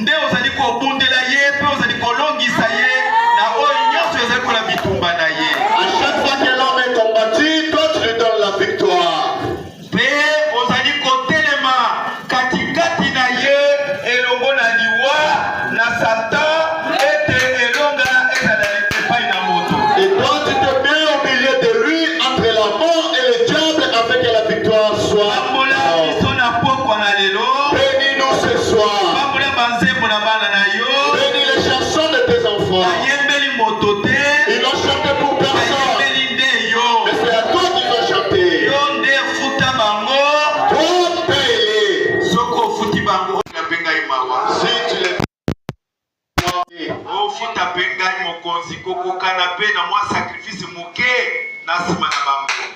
nde ozali kobundela ye pe ozali kolongisa ye na oyo nyonso ezali kola bitumba na ye. À chaque fois que l'homme est combattu, toi tu lui donnes la victoire. Pe ozali kotelema katikati na ye elongo na liwa na Satan ete elonga ezala epai na moto. Et toi tu te mets au milieu de lui entre la mort et le diable afin que la victoire soit. Bénis-nous ce soir. Bénis les chansons de tes enfants. Ils n'ont chanté pour personne. Mais c'est à toi qu'ils ont chanté. Toi, paye-les. Si tu les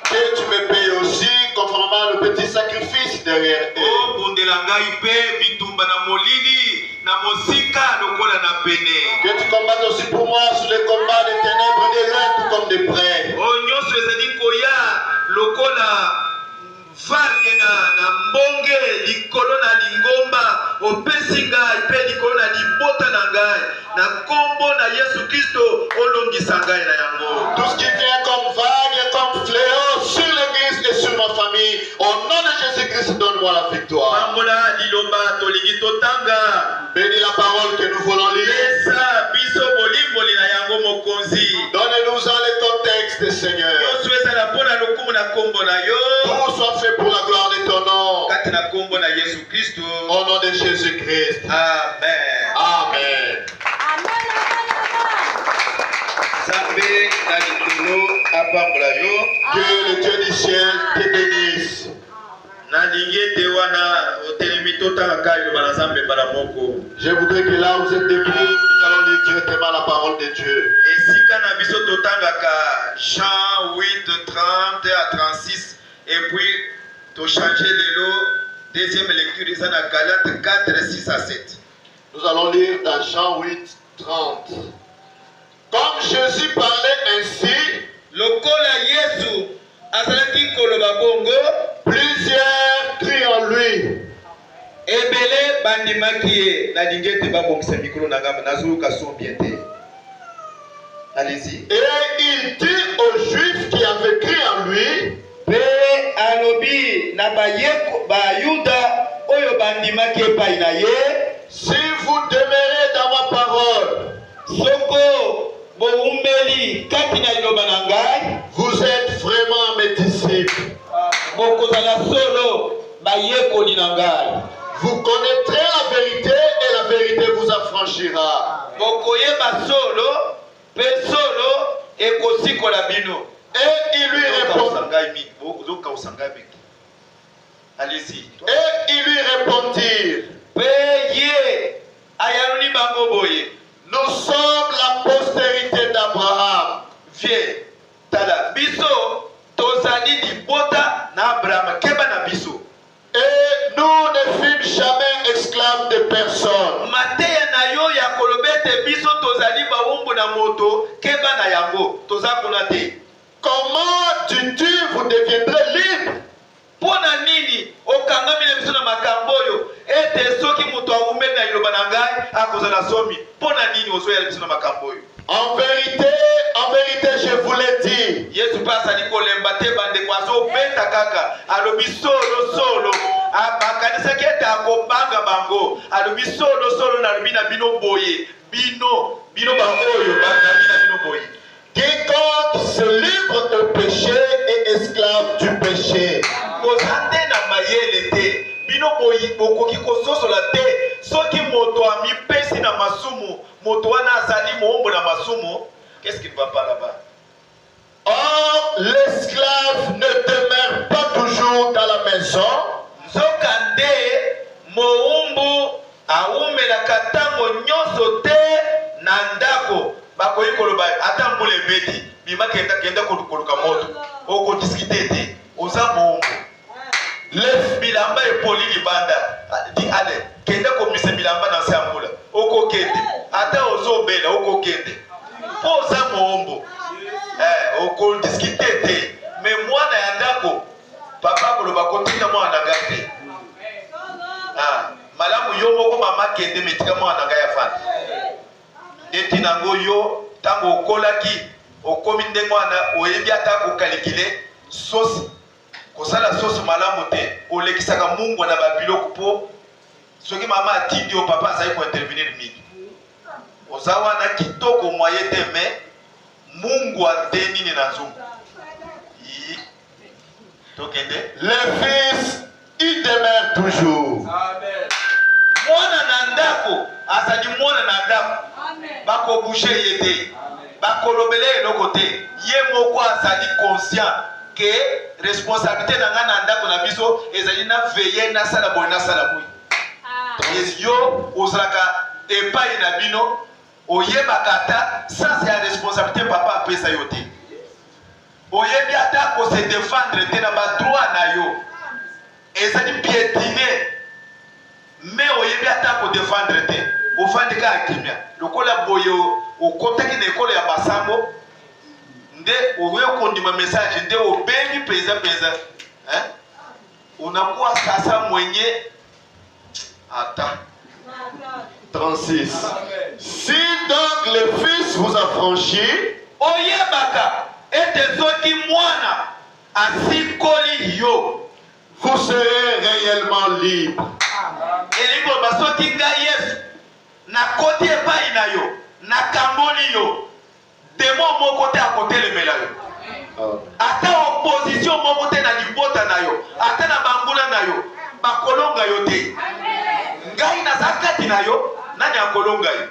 et tu me payes aussi conformément le petit sacrifice derrière eux. Que tu combattes aussi pour moi sur les combats des ténèbres des loin tout comme des près. na mbonge likolo na lingomba opesi ngai pe likolo na libota na ngai na kombo na Yesu Kristo olongisa ngai na yango. Tout ce qui vient comme vague et comme fléau sur l'église et sur ma famille, au nom de Jésus-Christ, donne-moi la victoire. Pambola liloba tolingi totanga. Bénis la parole que nous voulons lire. Esa biso bolimboli na yango mokonzi. Donne-nous-en le contexte, Seigneur. Yosu ezala pona lokumu na kombo na yo. Tout soit fait pour la gloire de ton nom. Kati na kombo na Yesu Kristo. Au nom de Jésus-Christ. Amen. Amen. Que le Dieu du ciel te bénisse. Je voudrais que là où vous êtes debout, nous allons lire directement la parole de Dieu. Jean 8, 30 à 36. Et puis, tu changer le lot. Deuxième lecture, c'est dans Galates 4, 6 à 7. Nous allons lire dans Jean 8, 30. Comme Jésus parlait ainsi, plusieurs crient en lui. Allez-y. Et il dit aux Juifs qui avaient crié en lui, si vous demeurez dans ma parole, vous êtes vraiment mes disciples. Vous connaîtrez la vérité et la vérité vous affranchira. Et ils lui répondirent, nous sommes la postérité d'Abraham. Viens, tada biso tozali libota na Abraham keba na biso. Et nous ne fûmes jamais esclaves de personne. Mateya na yo ya kolobete biso tozali bawumbu na moto keba na yango tozakuna te. Comment dis-tu vous deviendrez libres? Pona nini okangami na biso na makambo yo ete soki moto awumeli na liloba na ngai akozala somi. Pona nini ozoya biso na makambo yo? En vérité, je vous l'ai dit. Yesu pasa ni kolemba te bande kwazo beta kaka alobi solo abakanisa keta akobanga bango alobi solo na lobi na bino boye bino bangoyo na bino boye. Quiconque se livre au péché est esclave du péché. Kozande na mayele te bino boyi bokoki kososola te soki moto ami pesi na masumu moto wana azali moombo na masumu. Qu'est-ce qui ne va pas là-bas? Or, l'esclave ne demeure pas toujours dans la maison. Zokande moumbu aumela katango nyoso te nandako bakoyi koloba ata mbule beti bima kenda koluka moto oko discuter te oza moumbu lef bilamba epoli libanda di ale kenda komisa bilamba na sambula oko kende ata ozobela oko kende poza moumbu oko discuter te me mwana ya ndako papa koloba kotina mwana ngate malamu yo moko mama kende metika mwana ngai afana eti nango yo tango okolaki okomi ndenge wana oyebi ata kokalikile sosi kosala sosi malamu te olekisaka mungu na babiloko po soki mama atindi yo papa azali kointervenir mingi oza wana kitoko moye te me mungu ade nini na nzungu tokende Le fils il demeure toujours. Amen. Mwana na ndako azali mwana na ndako bakobushe ye te bakolobele eloko te ye moko azali conscient ke responsabilité na nga na ndako na biso ezali na veye nasala boye nasala boye yo ozalaka epai na bino oyebaka ata sanse ya responsabilité papa apesa yo te oyebi ata kose défendre te na badroit na yo ezali piétiner mais oyebi ata ko défendre te ofandika akimia lokola boye okotaki na ekolo ya basango nde oyo kondima message nde obengi peza unakuwa sasa mwenye ata 36. Si donc le fils vous a franchi, oyebaka ete soki mwana asikoli yo vous serez réellement libre. elingo basoki ngai Yesu nakoti epai na yo nakamboli yo demo moko te akotelemela yo ata opposition moko te na libota na yo ata na bangula na yo bakolonga yo te ngai naza kati na yo nani akolonga yo.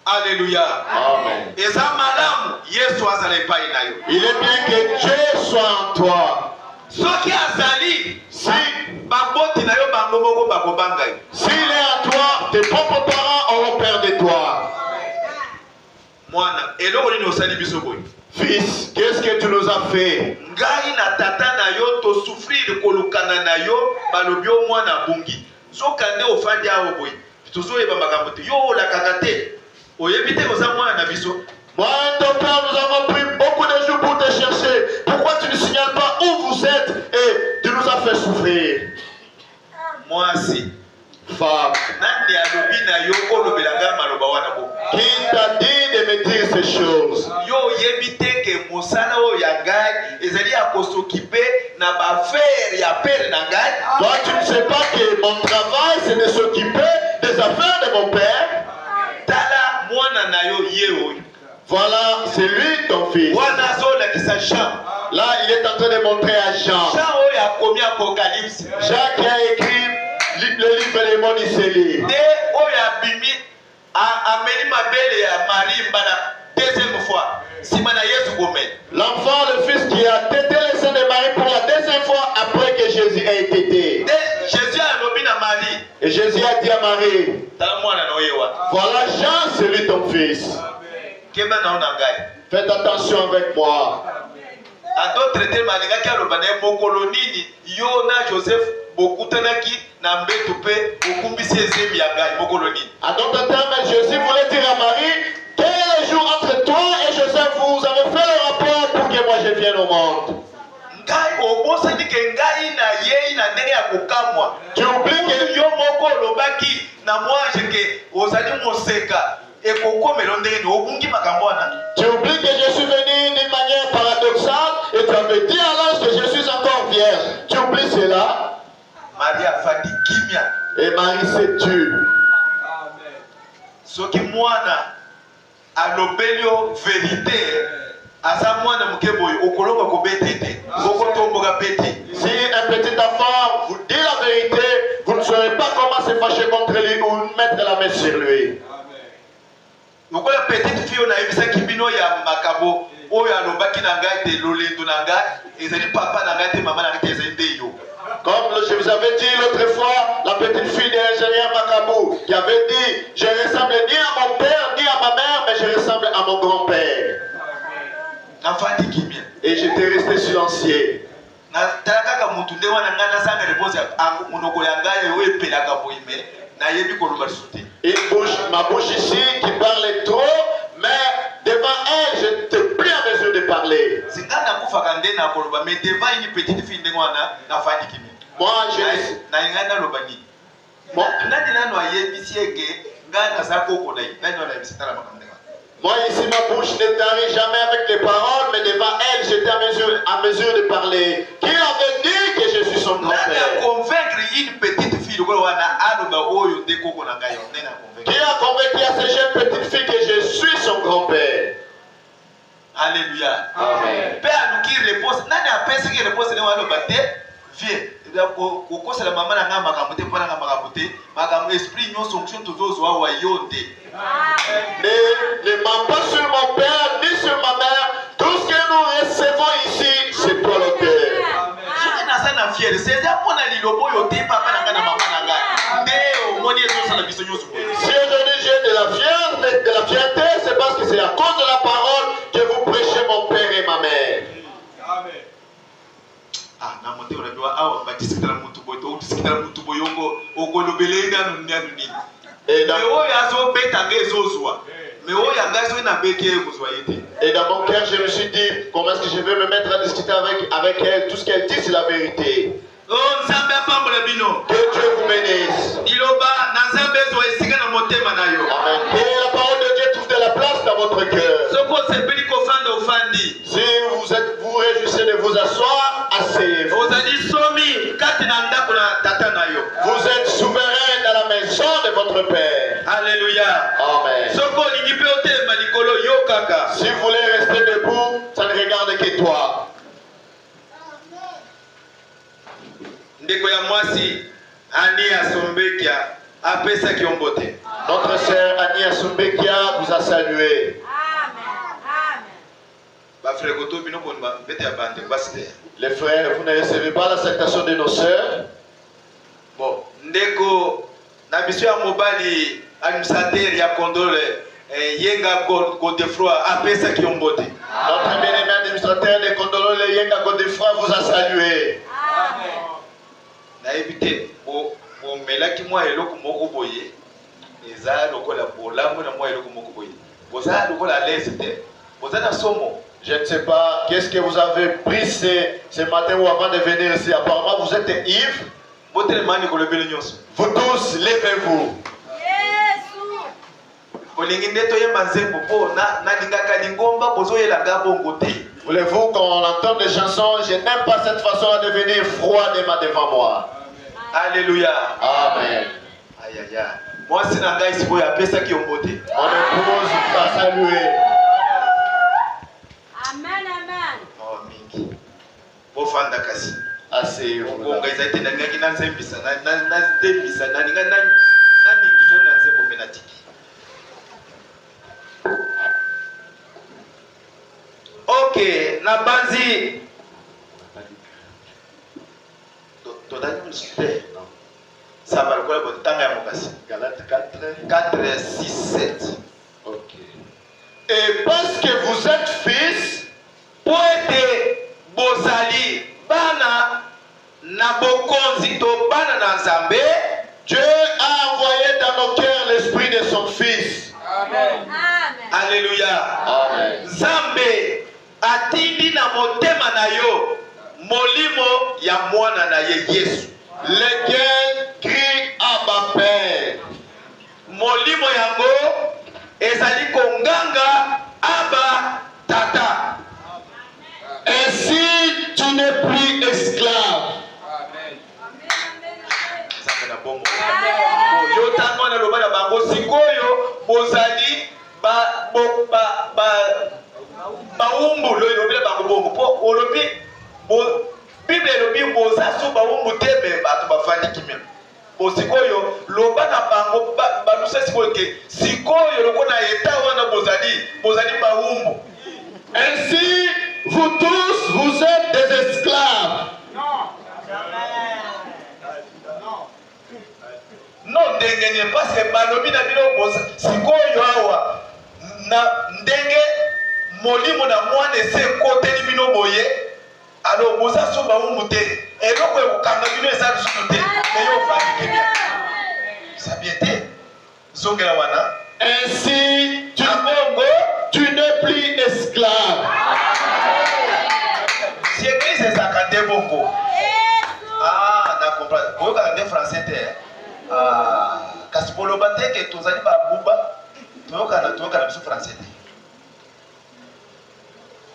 Alléluia. Amen. Eza malamu Yesu azala epai na yo. Il est bien que Dieu soit en toi. Soki azali Si baboti na yo bango moko bakobanga yo. s'il est à toi, tes propres parents auront peur de toi. Mwana eloko nini osali biso boye. Fils, qu'est-ce que tu nous as fait? Ngai na tata na yo to souffrir kolukana na yo balobi o mwana bungi. Sokande ofandi awo boye. Tozoyeba makambo te yo olakaka te. Oyebi te koza mwana na biso. Moi et ton père, nous avons pris beaucoup de jours pour te chercher. Pourquoi tu ne signales pas où vous êtes et tu nous as fait souffrir? Moi si. Femme, Nani alobi na yo olobela nga maloba wana bo. qui t'a dit de me dire ces choses? Yo oyebi te ke mosala oyo ya ngai ezali ya kosokipe na bafere ya pere na ngai. Toi, tu ne sais pas que mon travail, c'est de s'occuper des affaires de mon père. Tala mwana na yo ye oyo. Voilà, c'est lui ton fils. Wana azolakisa Jean. Là, il est en train de montrer à Jean. Jean oyo akomi Apocalypse. Jean qui a écrit le livre de Monicélie. Nde oyo abimi ameli mabele ya Marie mbala deuxième fois. Sima na Yesu gomeli. L'enfant, le fils qui a tété le sein de Marie pour la deuxième fois après que Jésus ait tété. Nde Jésus alobi na Marie. Et Jésus a dit à Marie, Tala mwana na oyo wana. voilà Jean, c'est lui ton fils. Kema na ona ngai. Faites attention avec moi. En d'autres termes, alingaki aloba na ye mokolo nini yo na Joseph bokutanaki na mbetu mpe okumbisi ezemi ya ngai mokolo nini. En d'autres termes, Jésus voulait dire à Marie, quel est le jour entre toi et Joseph, vous avez fait le rapport pour que moi je vienne au monde. Ngai obosani ke ngai na yei na ndenge ya kokamwa. Tu oublies que Yo moko olobaki na mwange ke ozali moseka ekokomela ndenge ni obungi makambo wana. Tu oublies que je suis venu d'une manière paradoxale et tu avais dit à l'ange que je suis encore vierge. Tu oublies cela? Marie afandi kimia. Et Marie s'est tue. Soki mwana alobeli yo vérité aza mwana moke boye okolonga kobete te okotomboka pete. Si un petit enfant vous dit la vérité, vous ne saurez pas comment se fâcher contre lui ou mettre la main sur lui. Lokola petite fille on a yebisaki bino ya makabo oyo alobaki na ngai te lolendo na ngai ezali papa na ngai te mama na ngai te ezali te yo. Comme je vous avais dit l'autre fois, la petite fille de l'ingénieur Macabou qui avait dit, je ressemble ni à mon père ni à ma mère, mais je ressemble à mon grand-père. Nafandi kimia. Et j'étais resté silencieux. Na talaka mutu nde wana ngana sanga réponse monoko ya ngai oyo epelaka boyime na yebi koloba lisusu. Une bouche, ma bouche ici qui parlait trop, mais devant elle, je n'étais plus en mesure de parler. Singa nakufaka nde na koloba mais devant une petite fille nde wana nafandi kimia. Moi, Na ingana loba nini. Moi ici, ma bouche ne tarit jamais avec les paroles, mais devant elle, j'étais à mesure de parler. Qui avait dit que je suis son grand-père? Qui a convaincu à cette jeune petite fille que je suis son grand-père? Alléluia. Amen. Père nous qui repose, nani a pensé qu'il repose dans le bâté? Viens. Au cours de la maman n'a pas macamoté, pas n'a macamoté, macam esprit nous fonction toujours au royaume. Ne ment pas sur mon père ni sur ma mère. Tout ce que nous recevons ici, c'est toi le Père. Si aujourd'hui j'ai de la fierté, c'est parce que c'est à cause de la parole que vous prêchez mon père et ma mère. Amen. Ah, na mote unajua au batisika na mtu boyo, utisika na mtu boyo ngo lobelenda nuni. Et dans mon cœur, je me suis dit, comment est-ce que je vais me mettre à discuter avec elle? Tout ce qu'elle dit, c'est la vérité. Que Dieu vous bénisse. Amen. Que la parole de Dieu trouve de la place dans votre cœur. Si vous réjouissez de vous asseoir, asseyez-vous. Vous êtes souverain dans la maison de votre Père. Alléluia. Amen. Si vous voulez rester debout, ça ne regarde que toi. Notre sœur Annie Asumbekia vous a salué. Les frères, vous ne recevez pas la salutation de nos sœurs. Bon, ndeko na biso ya mobali administrateur ya Kondole Yenga Godefroy apesa kiombote. Notre bien-aimé administrateur de Kondole Yenga Godefroy vous a salué. Amen. Na ebite bo melaki mwa eloko moko boye eza lokola bolamu na mwa eloko moko boye. Boza lokola leste. Boza na somo. Je ne sais pas qu'est-ce que vous avez pris ce matin ou avant de venir ici. Apparemment vous êtes ivre. Vous tous, levez-vous. Voulez-vous qu'on entende des chansons? Je n'aime pas cette façon à devenir froid devant moi. Alléluia. Amen. Aïe aïe aïe. Moi c'est un gars ici pour appeler ça qui ont beauté. Mon épouse va saluer. Amen, amen. Oh Miki. Bon fan d'Akasi. Assez. On va essayer de na zembisa na zembisa na ninga na ningizo na zembo menatiki. Ok, na banzi. Todani msite. Ça va le quoi le temps ya mokasi. Galates 4. 4, 6, 7. Ok. Et parce que vous êtes fils, poete bozali bana na bokonzi to bana na Nzambe, Dieu a envoyé dans nos cœurs l'esprit de son fils. Amen. Amen. Alléluia. Amen. Nzambe atindi na motema na yo molimo ya mwana na ye Yesu, lequel crie Abba Père. molimo yango ezali konganga Abba Tata. Ainsi tu n'es plus esclave. Amen. Yo tango na loba na bango sikoyo bozali baumbu lo lobi bango bongo po olobi Bible lobi boza so baumbu tebe bato bafandi kimia. Sikoyo loba na bango balusa sikoyo ke sikoyo lokona eta wana bozali baumbu. Ainsi vous tous vous êtes des esclaves. Non ndenge parce que balobi na bino boza sikoyo awa na ndenge molimo na mwana ese koteli bino boye. Alors boza so baumbu te eloko ekokanga bino eza lisusu te eyo ofandi kebia sabiete zongela wana. Ainsi tu n'es plus esclave. Si église ezaka te bongo. Ah, na comprendre. Oyoka nde français te. kasi boloba te ke tozali babuba toyokana biso français te.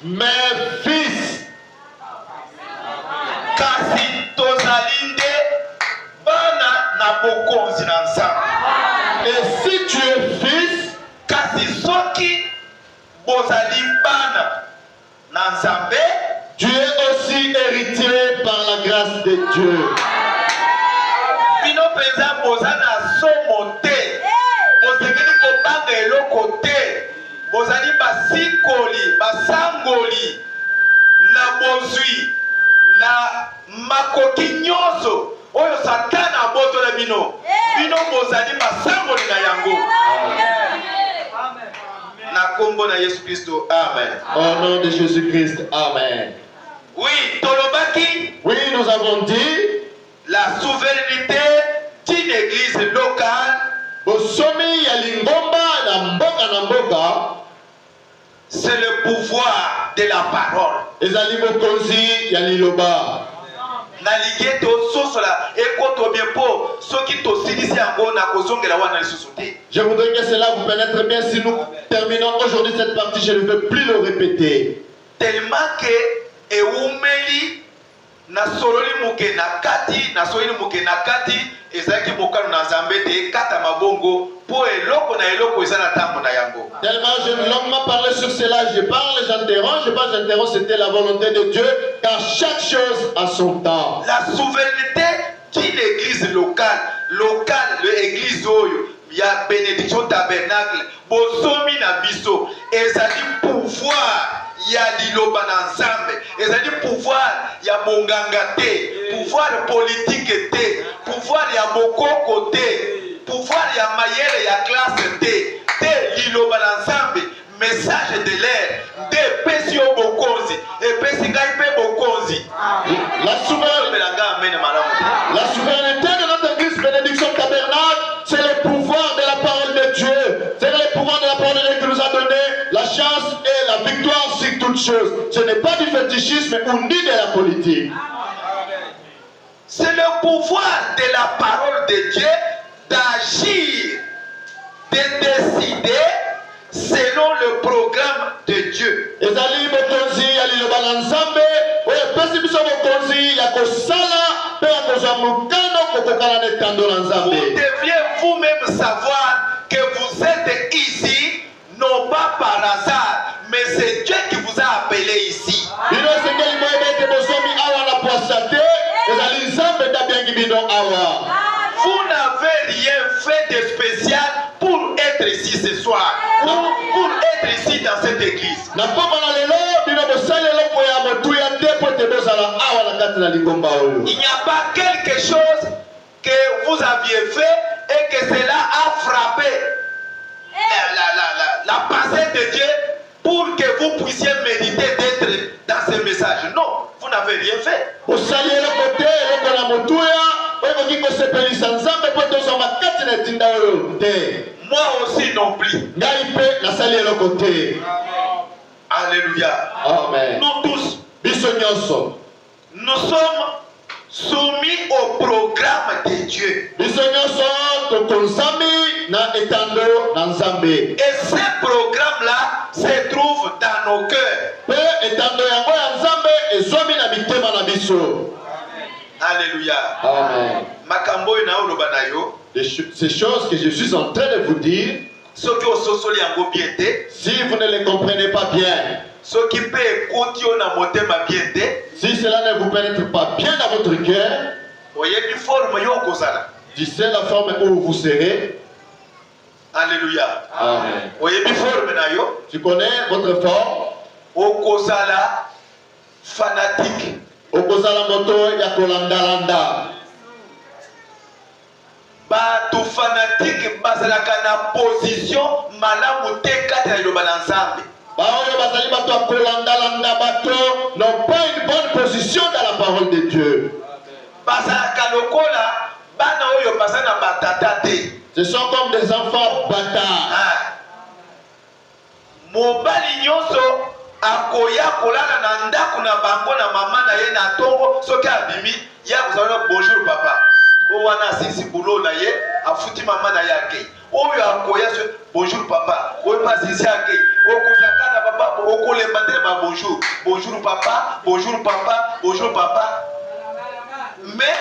Mes fils, kasi tozali nde bana na bokonzi na nzambe. et si tu es fils, kasi soki bozali bana na nzambe, tu es aussi héritier par la grâce de Dieu. bino mpenza boza na somo te, bosengeli kobanga eloko te, bozali basikoli basangoli na bozwi na makoki nyonso oyo satana abotola bino, bino bozali basangoli na yango. Na kombo na Yesu Kristo, amen. Au nom de Jésus-Christ, amen. Oui, tolobaki Oui, nous avons dit, la souveraineté d'une église locale, bosomi ya lingomba na mboka, c'est le pouvoir de la parole. ezali bokonzi ya liloba. Na ligue tososola ekoto bien po soki tosilisi yango na kozongela wana lisusu te. Je voudrais que cela vous pénètre bien si nous terminons aujourd'hui cette partie, je ne veux plus le répéter. Tellement que eumeli na sololi muke na kati na sololi muke na kati ezaki mokano na nzambe te kata mabongo po eloko na eloko eza na ntango na yango. Tellement je vais longuement parler sur cela, je parle, j'interromps, c'était la volonté de Dieu, car chaque chose a son temps. La souveraineté d'une église locale, l'église oyo ya bénédiction tabernacle bosomi na biso ezali pouvoir ya liloba na nzambe, ezali pouvoir ya bonganga te, pouvoir politique te, pouvoir ya bokoko te, pouvoir ya mayele ya classe te liloba na nzambe, message de l'air nde epesi yo bokonzi, epesi ngai mpe bokonzi. La souveraineté de notre église bénédiction tabernacle, c'est le pouvoir de la parole de Dieu. C'est le pouvoir de la parole de Dieu qui nous a donné la chance et la victoire sur toutes choses. Ce n'est pas du fétichisme ou ni de la politique. C'est le pouvoir de la parole de Dieu d'agir, de décider selon le programme de Dieu. Ezali bokonzi ya liloba na nzambe oyo epesi biso bokonzi ya kosala mpe ya kozwa mokano kokokana na etando na nzambe. Vous deviez vous-même savoir que vous êtes ici, non pas par hasard, mais c'est Dieu qui vous a appelé ici. Bino esengeli boyeba ete bosomi awa na pwasa te, ezali nzambe tabiangi bino awa. Vous n'avez rien fait de spécial pour être ici ce soir, ou pour être ici dans cette église. Na poma na lelo bino bosali eloko ya motuya te po ete bozala awa na kati na lingomba oyo. Il n'y a pas quelque chose que vous aviez fait et que cela a frappé la pensée de Dieu pour que vous puissiez méditer d'être dans ce message. Non, vous n'avez rien fait. Bosali eloko te eloko na motuya oyo koki kosepelisa nzambe po ete ozwa kati na etinda oyo te. Moi aussi non plus. Ngai mpe nasali eloko te. Alléluia. Amen. Nous tous, Biso nyonso. nous sommes soumis au programme de Dieu. Biso nyonso tokonsami na etando na nzambe. Et ce programme-là se trouve dans nos cœurs. Pe etando yango ya nzambe ezomi na mitema na biso. Alléluia. Amen. Makambo na oloba na yo. Ces choses que je suis en train de vous dire, Soki ososoli yango bien te, si vous ne les comprenez pas bien, soki pe ekoti yo na motema bien te, si cela ne vous pénètre pas bien dans votre cœur, oyebi forme yo okozala. d'ici la forme où vous serez. Alléluia. Amen. Oyebi forme na yo Tu connais votre forme? okozala fanatique. Okozala moto ya kolandalanda. Bato fanatique bazalaka na position malamu te kati na liloba na nzambe. Baoyo bazali bato ya kolandalanda bato n'ont pas une bonne position dans la parole de Dieu. Bazalaka lokola bana oyo baza na batata te. Ce sont comme des enfants bâtards. Mobali nyonso akoya kolala na ndako na bango na mama na ye na tongo soki abimi ya kozala bonjour papa. o wana asisi boulot na ye afuti mama na ye akei oyo akoya bonjour papa oyo mpe asisi akei okozaka na papa okolemba nde ba bonjour bonjour papa bonjour papa bonjour papa mais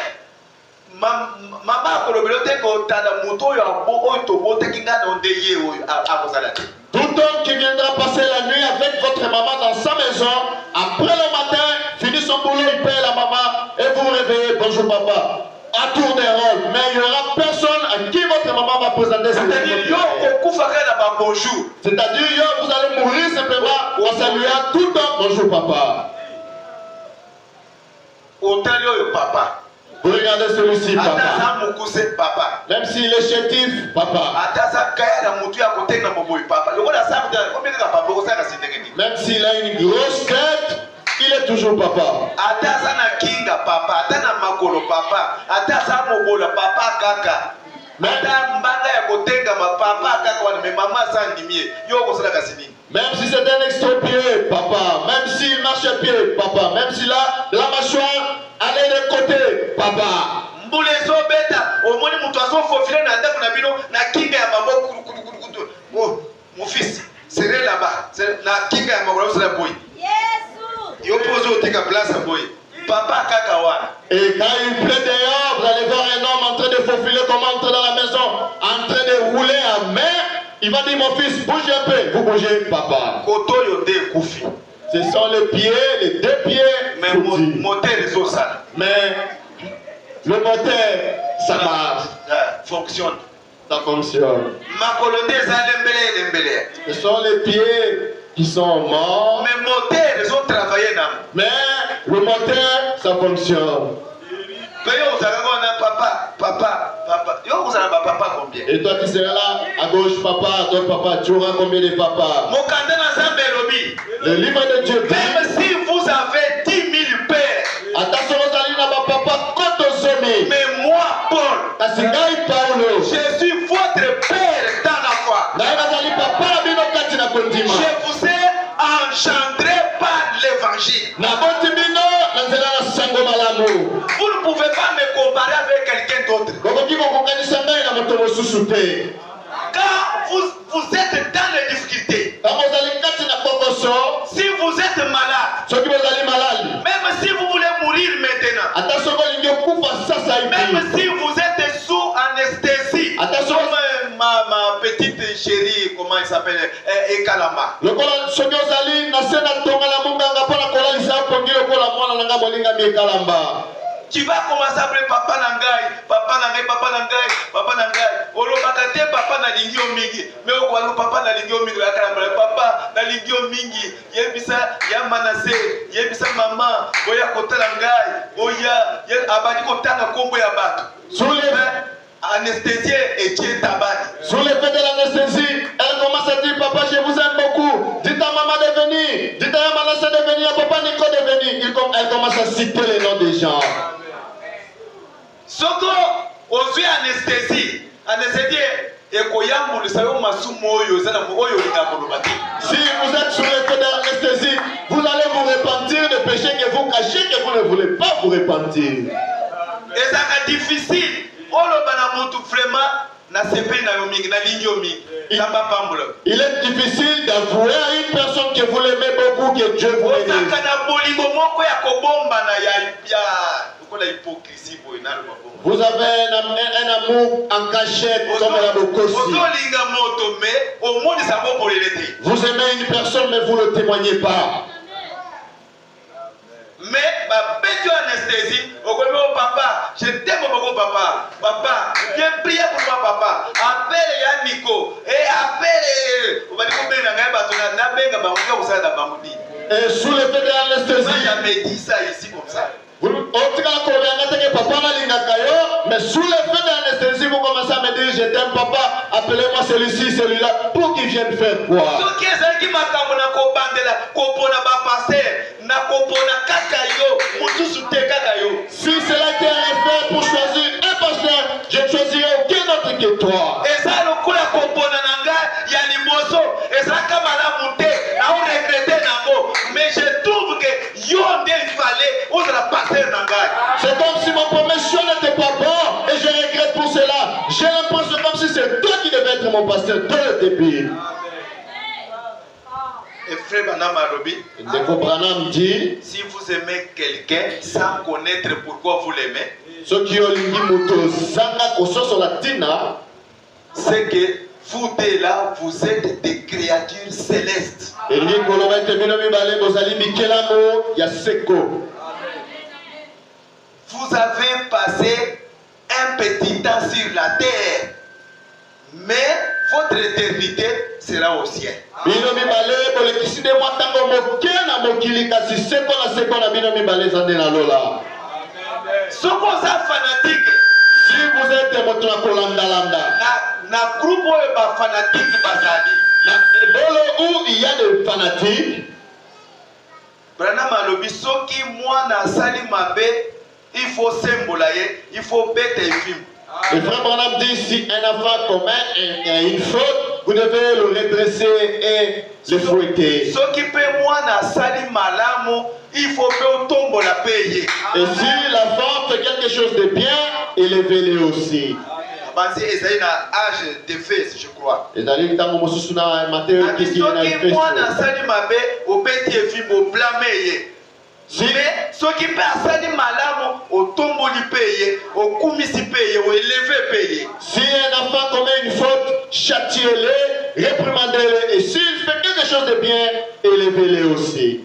mama akolobela te kotala moto oyo tobotaki nga na nde ye oyo akozala te. Tout homme qui viendra passer la nuit avec votre maman dans sa maison, après le matin, finit son boulot, il paye la maman et vous vous réveillez, bonjour papa. À tour de rôle, mais il n'y aura personne à qui votre maman va présenter cette C'est-à-dire, bonjour. C'est-à-dire, vous allez mourir simplement en saluant tout le temps, bonjour papa. Papa. Vous regardez celui-ci, papa. Même s'il est chétif, papa. Même s'il a une grosse tête, il est toujours papa. Même si c'est un extropié, papa. Même s'il marche à pied, papa. Même s'il a la mâchoire, allez de côté, papa. Mon fils, c'est là-bas. C'est la kinga ya magolo c'est la boy. Yo pose au tika place à boy. Papa kakawana. Et quand il plaît dehors, vous allez voir un homme en train de faufiler comme entrer dans la maison, en train de rouler à main. Il va dire mon fils, bouge un peu. Vous bougez, papa. Koto yode koufi. Ce sont les pieds, les deux pieds. Mais moteur les os ça. Mais le moteur, ça marche. Fonctionne. Ça fonctionne. Ce sont les pieds qui sont morts. Mais moteur, ils ont travaillé là. Mais le moteur, ça fonctionne. Papa. Papa combien? Et toi qui seras là, à gauche, papa, à droite, papa, tu auras combien de papas? Le livre de Dieu dit, même si vous avez 10 000 pères, attention aux alliés à papa, quand on se met. Mais moi, Paul, je suis votre père dans la foi. Je vous ai engendré par l'évangile. Vous ne pouvez pas me comparer avec quelqu'un d'autre. Quand vous êtes dans les difficultés, si vous êtes malade, même si vous voulez mourir maintenant, même si vous êtes sous anesthésie, comme ma petite chérie, comment elle s'appelle, Ekalama. Tu vas commencer à appeler papa Nangai, papa Nangai, papa Nangai, papa Nangai. Olobakate papa na lingio mingi. Mais au kwalu papa na lingio mingi akalamba papa na lingio mingi. Yebisa ya manase, yebisa mama, boya kotala ngai, boya abadi kotanga kombo ya batu. Anesthésie et Dieu tabani. Sous l'effet de l'anesthésie, elle commence à dire papa je vous aime beaucoup. Dites à maman de venir, dites à Manasseh de venir, à papa Nico de venir. Elle commence à citer les noms des gens. Soko aux yeux anesthésie, anesthésie et koyambu le sayo masumo oyo zana oyo likakolobaki. Si vous êtes sous l'effet de l'anesthésie, vous allez vous repentir de péchés que vous cachez, que vous ne voulez pas vous repentir. Et ça est difficile. Il est difficile d'avouer à une personne que vous l'aimez beaucoup, que Dieu vous aime. Vous avez un amour en cachette comme la Bokosi. Vous aimez une personne mais vous ne le témoignez pas. Mais ma bête anesthésie, au papa, je t'aime beaucoup papa. Papa, viens prier pour moi papa. Appelle Yannico et appelle. On va dire combien et sous l'effet de l'anesthésie, moi jamais dit ça ici comme ça. Mais sous l'effet de l'anesthésie, vous commencez à me dire je t'aime papa, appelez-moi celui-ci, celui-là, pour qu'il vienne faire quoi? Si cela était fait pour choisir un pasteur, je ne choisirai aucun autre que toi. Mais je trouve que il fallait pasteur. C'est comme si mon promotion n'était pas bon et mon pasteur dès le début. Et frère Branham Alobi, Ndeko Branham dit, si vous aimez quelqu'un sans connaître pourquoi vous l'aimez, ce qui olingi moto zanga kososo latina, c'est que vous deux là, vous êtes des créatures célestes. elingi koloba ete bino mibale bozali bikelamo ya seko. Vous avez passé un petit temps sur la terre, mais votre éternité sera au ciel. Bino mibale bolekisi de mwa tango moke na mokili kasi seko na seko na bino mibale zande na lola. Ce qu'on a fanatique, Si vous êtes moto na kolanda-landa, na groupe oyo ba fanatique bazali. na ebolo où il y a des fanatiques, Branham alobi soki mwana asali mabe, il faut symboliser, il faut bête et film. le frère Branham dit si un enfant commet une faute, vous devez le redresser et le fouetter. Soki pe mwana asali malamu, il faut pe otombola payer. Et si l'enfant fait quelque chose de bien, élevez-le aussi. Banzi ezali na âge de fesse, je crois. Et dans le temps où Moussou na Matthieu qui est dans le Soki mwana asali mabe, obeti e film oblame ye. Mais soki pe asali malamu, otomboli payer, okumisi payer, o élevé payer. si un enfant commet une faute, châtiez-le, réprimandez-le. Et s'il fait quelque chose de bien, élevez-le aussi.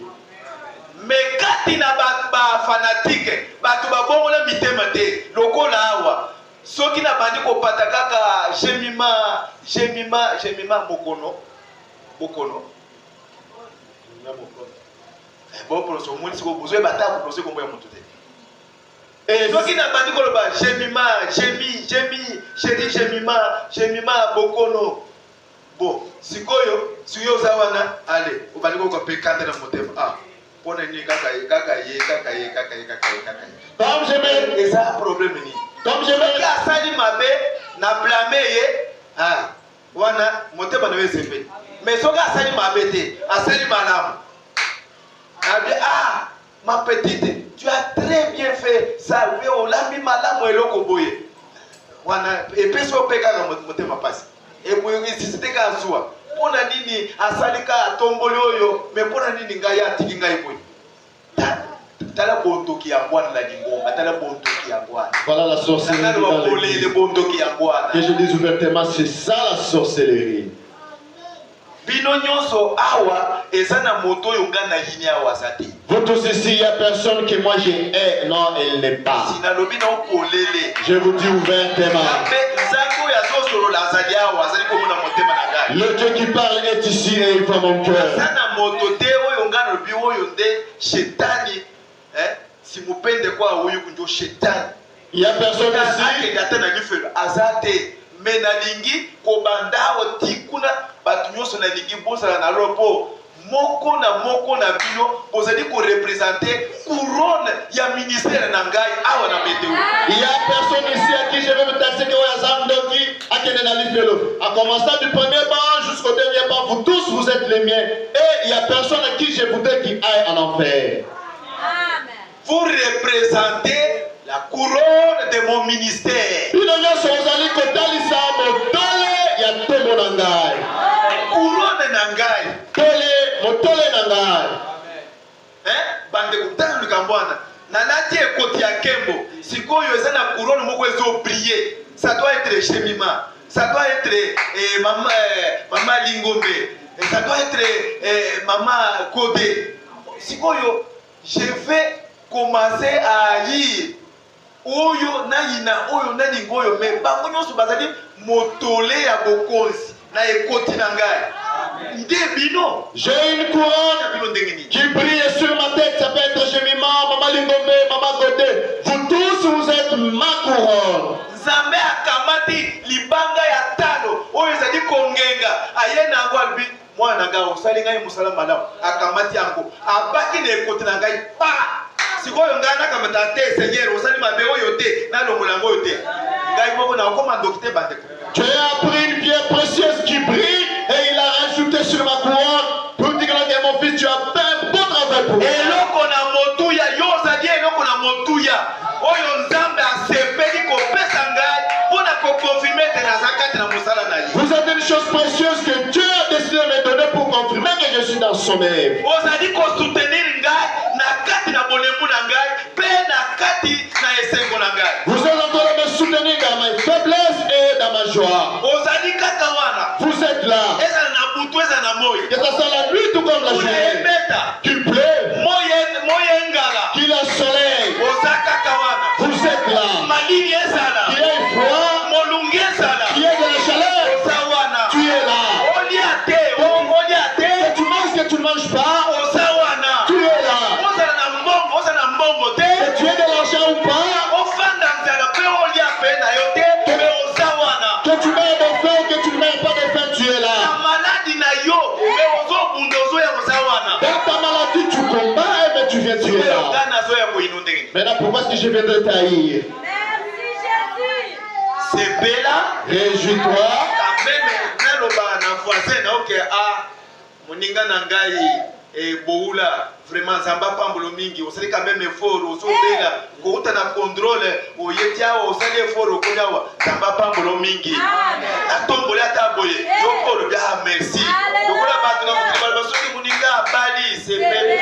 Mais kati na ba fanatique, batu babongola mitema te, lokola awa. Soki na bandi ko pata kaka jemima mokono. Bon pour ce monde si vous besoin bata pour procès comme moto te. Et soki na bandi ko ba jemima bokono. Bon, sikoyo, suyo zawana, allez, au bandi ko pe kanda na motema. Ah. Pona ni kaka ye. Comme je mets, Et ça problème ni. comme je Soki mets, asali mabe na blame ye, ah, wana motema na wesembe. Mais soki asali mabe te, asali malamu. Ah, ma petite, tu as très bien fait ça. Oui, on l'a mis malamu eloko boye. Wana epeso peka ka motema pasi. Et puis si c'était ka suwa. Pona nini asalika atomboli oyo, mais pona nini ngai atiki ngai boye. Tala bondoki ya bwana la lingomba, tala bondoki ya bwana. voilà la sorcellerie. Tala dans bakole l'Église. le bondoki ya bwana. Que je dise ouvertement, c'est ça la sorcellerie. Bino nyonso awa ezana moto oyo nga na yini awa zate. Vous tous ici, il n'y a personne que moi j'ai hais. Non, elle n'est pas. Sinalobi na okolele. Je vous dis ouvertement. Zako ya zosolo la zali awa zali komona motema na ngai. Le Dieu qui parle est ici et il voit mon cœur. Sana moto te oyo nga lobi oyo nde shetani si mupende kwa oyo kunjo shetani. Il n'y a personne ici. Akenda tena lifelo azate me nalingi kobanda otikuna batu nyonso nalingi bozala na lopo moko na bino bozali ko représenter couronne ya ministère na ngai awa na météo. Il n'y a personne ici à qui je vais me taxer que Yazamdoki a kené na lifelo. À commencer du premier banc jusqu'au dernier banc, vous tous vous êtes les miens. Et il n'y a personne à qui je voudrais qu'il aille en enfer. Amen. Vous représentez la couronne de mon ministère. Bino nyonso ozali kotalisa motole ya ntombo na ngai. Couronne na ngai. Motole na ngai. Bande kutana likambwana. Nalati ekoti ya kembo. Sikoyo eza na couronne moko ezo briller. Ça doit être Chemima. Ça doit être Maman Lingombe. Ça doit être Maman Kodé. Sikoyo, je vais commencer à haïr. Oyo na oyo na lingoyo me bango nyonso bazali motole ya bokonzi na ekoti na ngai. Nde bino. J'ai une couronne qui brille sur ma tête. Ça peut être Jemima, Maman Lingombe, Maman Godé. Vous tous, vous êtes ma couronne. Nzambe akamati libanga ya talo oyo ezali kongenga aye na ngo albi mwana nga osali ngai musala malamu akamati yango abaki na ekoti na ngai pa sikoyo ngai nakamata te Seigneur osali mabe oyo te na longola ngo oyo te ngai moko na okoma ndokite bandeko. Dieu a pris une pierre précieuse qui brille et il a rajouté sur ma couronne pour dire que mon fils, tu as fait un beau travail pour moi. Eloko na motuya yo ozali eloko na motuya oyo nzambe asepeli kopesa ngai mpona kokonfirme te nazakati na mosala na ye. Vous êtes une ce que Dieu a décidé de me donner pour confirmer que je suis dans son œuvre. ozali kosoutenir ngai na kati na bolembu na ngai mpe na kati na esengo na ngai. Vous êtes en train de me soutenir dans ma faiblesse et dans ma joie. ozali kaka wana Vous êtes là. ezala na butu ezala na moi Que ça soit la nuit tout comme la kuna journée. ebeta Qu'il pleuve, moye ngala qu'il y a soleil. oza kaka wana Vous êtes là. malili ezala Qu'il y ait froid, molungi ezala qu'il y ait de la chaleur. oza wana Tu es là. olia te olia te Que tu manges, que tu ne manges pas. oza wana Tu es là. ozala na mbongo te Que tu aies de l'argent ou pas. ofanda nzala mpe olia mpe na yo te me oza wana Que tu meurs de faim, que tu ne meurs pas de faim, tu es na là. maladi na yo me ozobunda ozoya oza wana Dans ta maladie, tu combats, mais tu viens, tu es là. oyo nga nazoya koyinu ndenge Maintenant, pourquoi est-ce que je viens de taillir? Merci Jésus. sepela Réjouis-toi. kameme naloba na voisin na oke a moninga na ngai boula vraiment nzambe apambolo mingi osali kameme effort ozobela kouta na contrôle oyeti awa osali effort okomi awa nzambe apambolo mingi atomboli ata boye yoko olobi a merci lokola bato na mokili baloba soki moninga abali sepeli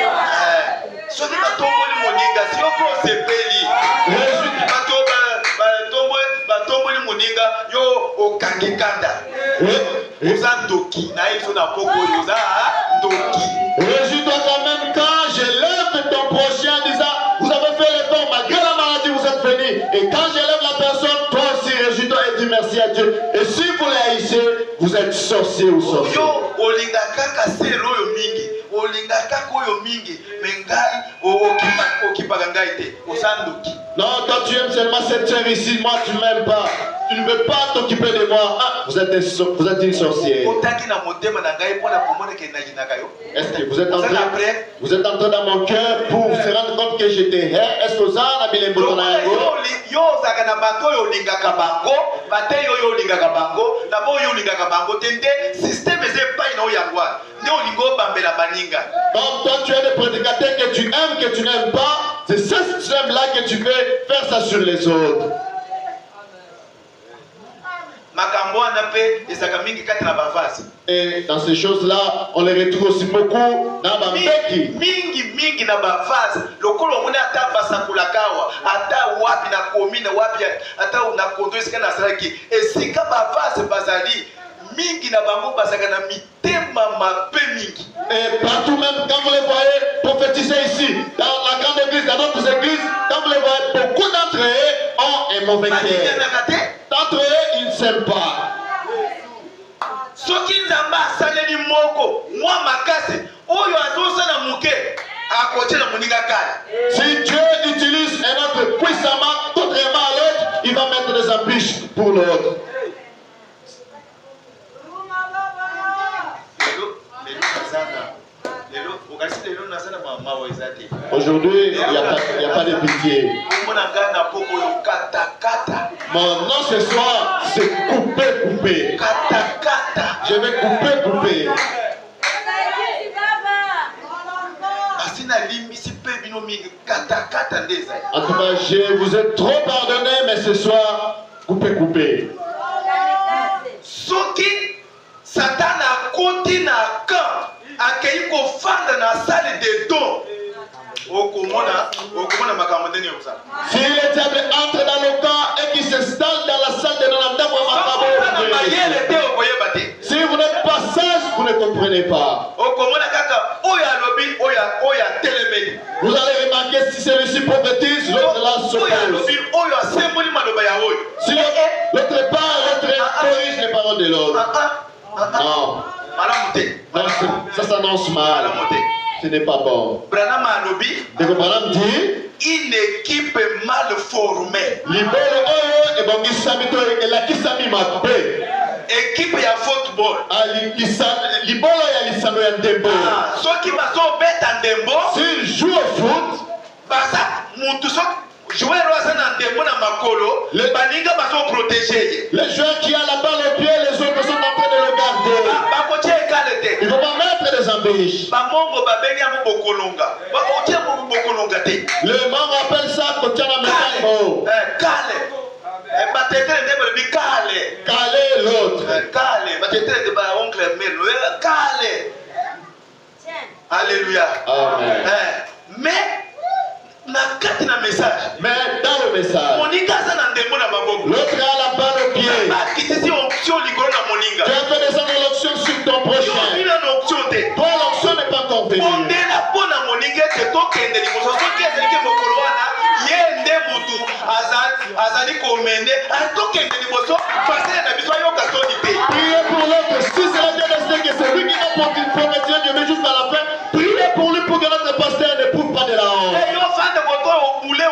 soki batomboli moninga si yoko osepeli bato batomboli moninga yo okangi kanda oza ndoki na ye biso na poko oyo oza ndoki. Réjouis-toi quand même quand j'élève ton prochain en disant vous avez fait l'effort malgré la maladie, vous êtes venu. Et quand j'élève la personne, toi aussi réjouis-toi et dis merci à Dieu. Et si vous les haïssez, vous êtes sorcier ou sorcier. Yo olinga kaka selo oyo mingi olinga kaka oyo mingi me ngai okipaka ngai te oza ndoki. Non, toi tu aimes seulement cette sœur ici, moi tu ne m'aimes pas. Tu ne veux pas t'occuper de moi. Ah, vous êtes une sorcière. otaki na motema na ngai mpona komona ke nakinaka yo. Est-ce que vous êtes entré dans mon cœur pour se rendre compte que je te hais? Est-ce que vous avez les boutons à yo ozalaka na bato oyo olingaka bango bateyi oyo olingaka bango na bo oyo olingaka bango te nde systeme eza epai na oyo yango wana nde olinga obambela baninga. Comme toi tu es des prédicateurs que tu aimes, que tu n'aimes pas, c'est ce système-là que tu veux faire ça sur les autres. makambo wana mpe ezalaka mingi kati na bavasi. Et dans ces choses-là, on les retrouve aussi beaucoup dans Bambeki. mingi na bavasi lokola omoni ata basakolaka awa ata wapi na komine wapi ata na kondo esika nasalaki esika bavasi bazali mingi na bango bazalaka na mitema mabe mingi. Et partout même, quand vous les voyez prophétiser ici, dans la grande église, dans d'autres églises, quand vous les voyez, beaucoup d'entre eux ont un mauvais cœur. D'entre eux, ils ne s'aiment pas. soki nzambe asaleli moko mwa makasi oyo azosala moke akotia na moninga kala. Si Dieu utilise un autre puissamment, contrairement à l'autre, il va mettre des embûches pour l'autre. Aujourd'hui, il n'y a pas de pitié. Mon nom ce soir, c'est couper. Je vais couper. En tout cas, je vous ai trop pardonné, mais ce soir, couper. Soki Satan a côté na camp akei kofanda na salle de don okomona makambo ndeni yosa. Si le diable entre dans le camp et qu'il s'installe dans la salle de don, si vous n'êtes pas sage, vous ne comprenez pas. Vous allez remarquer si celui-ci prophétise, l'autre là s'oppose. Si l'autre part, l'autre corrige les paroles de l'autre. Non. Ça s'annonce mal. Ce n'est pas bon. Branham dit une équipe mal formée. Équipe ya football. Ceux qui sont bêtes en dembo. S'ils jouent au foot, jouer na ndembo na makolo, baninga baso protéger. Les joueurs qui ont la balle au pied, les autres sont en train de le garder. Il faut pas mettre des embûches. Le monde appelle ça Kotiana Mekango. Calé l'autre. loyaka kale. Alléluia. Amen. Mais na kati na message. Mais dans le message, Moninga ça na ndembo na maboko. l'autre a la balle au pied. Ba kitisi option likolo na moninga. Tu as fait descendre l'onction sur ton prochain. Yo ina na option te. Toi, l'onction n'est pas encore venue. Ondela pona moninga te to kende liboso so kende like mokolo wana yende mutu azali komende to kende liboso parce na biso yo kasoni te. Priez pour l'autre. Si c'est la diagnostic que c'est lui qui va prophétiser Dieu jusqu'à la fin, priez pour lui pour que notre pasteur n'éprouve pas de la honte. Yo fande koto obule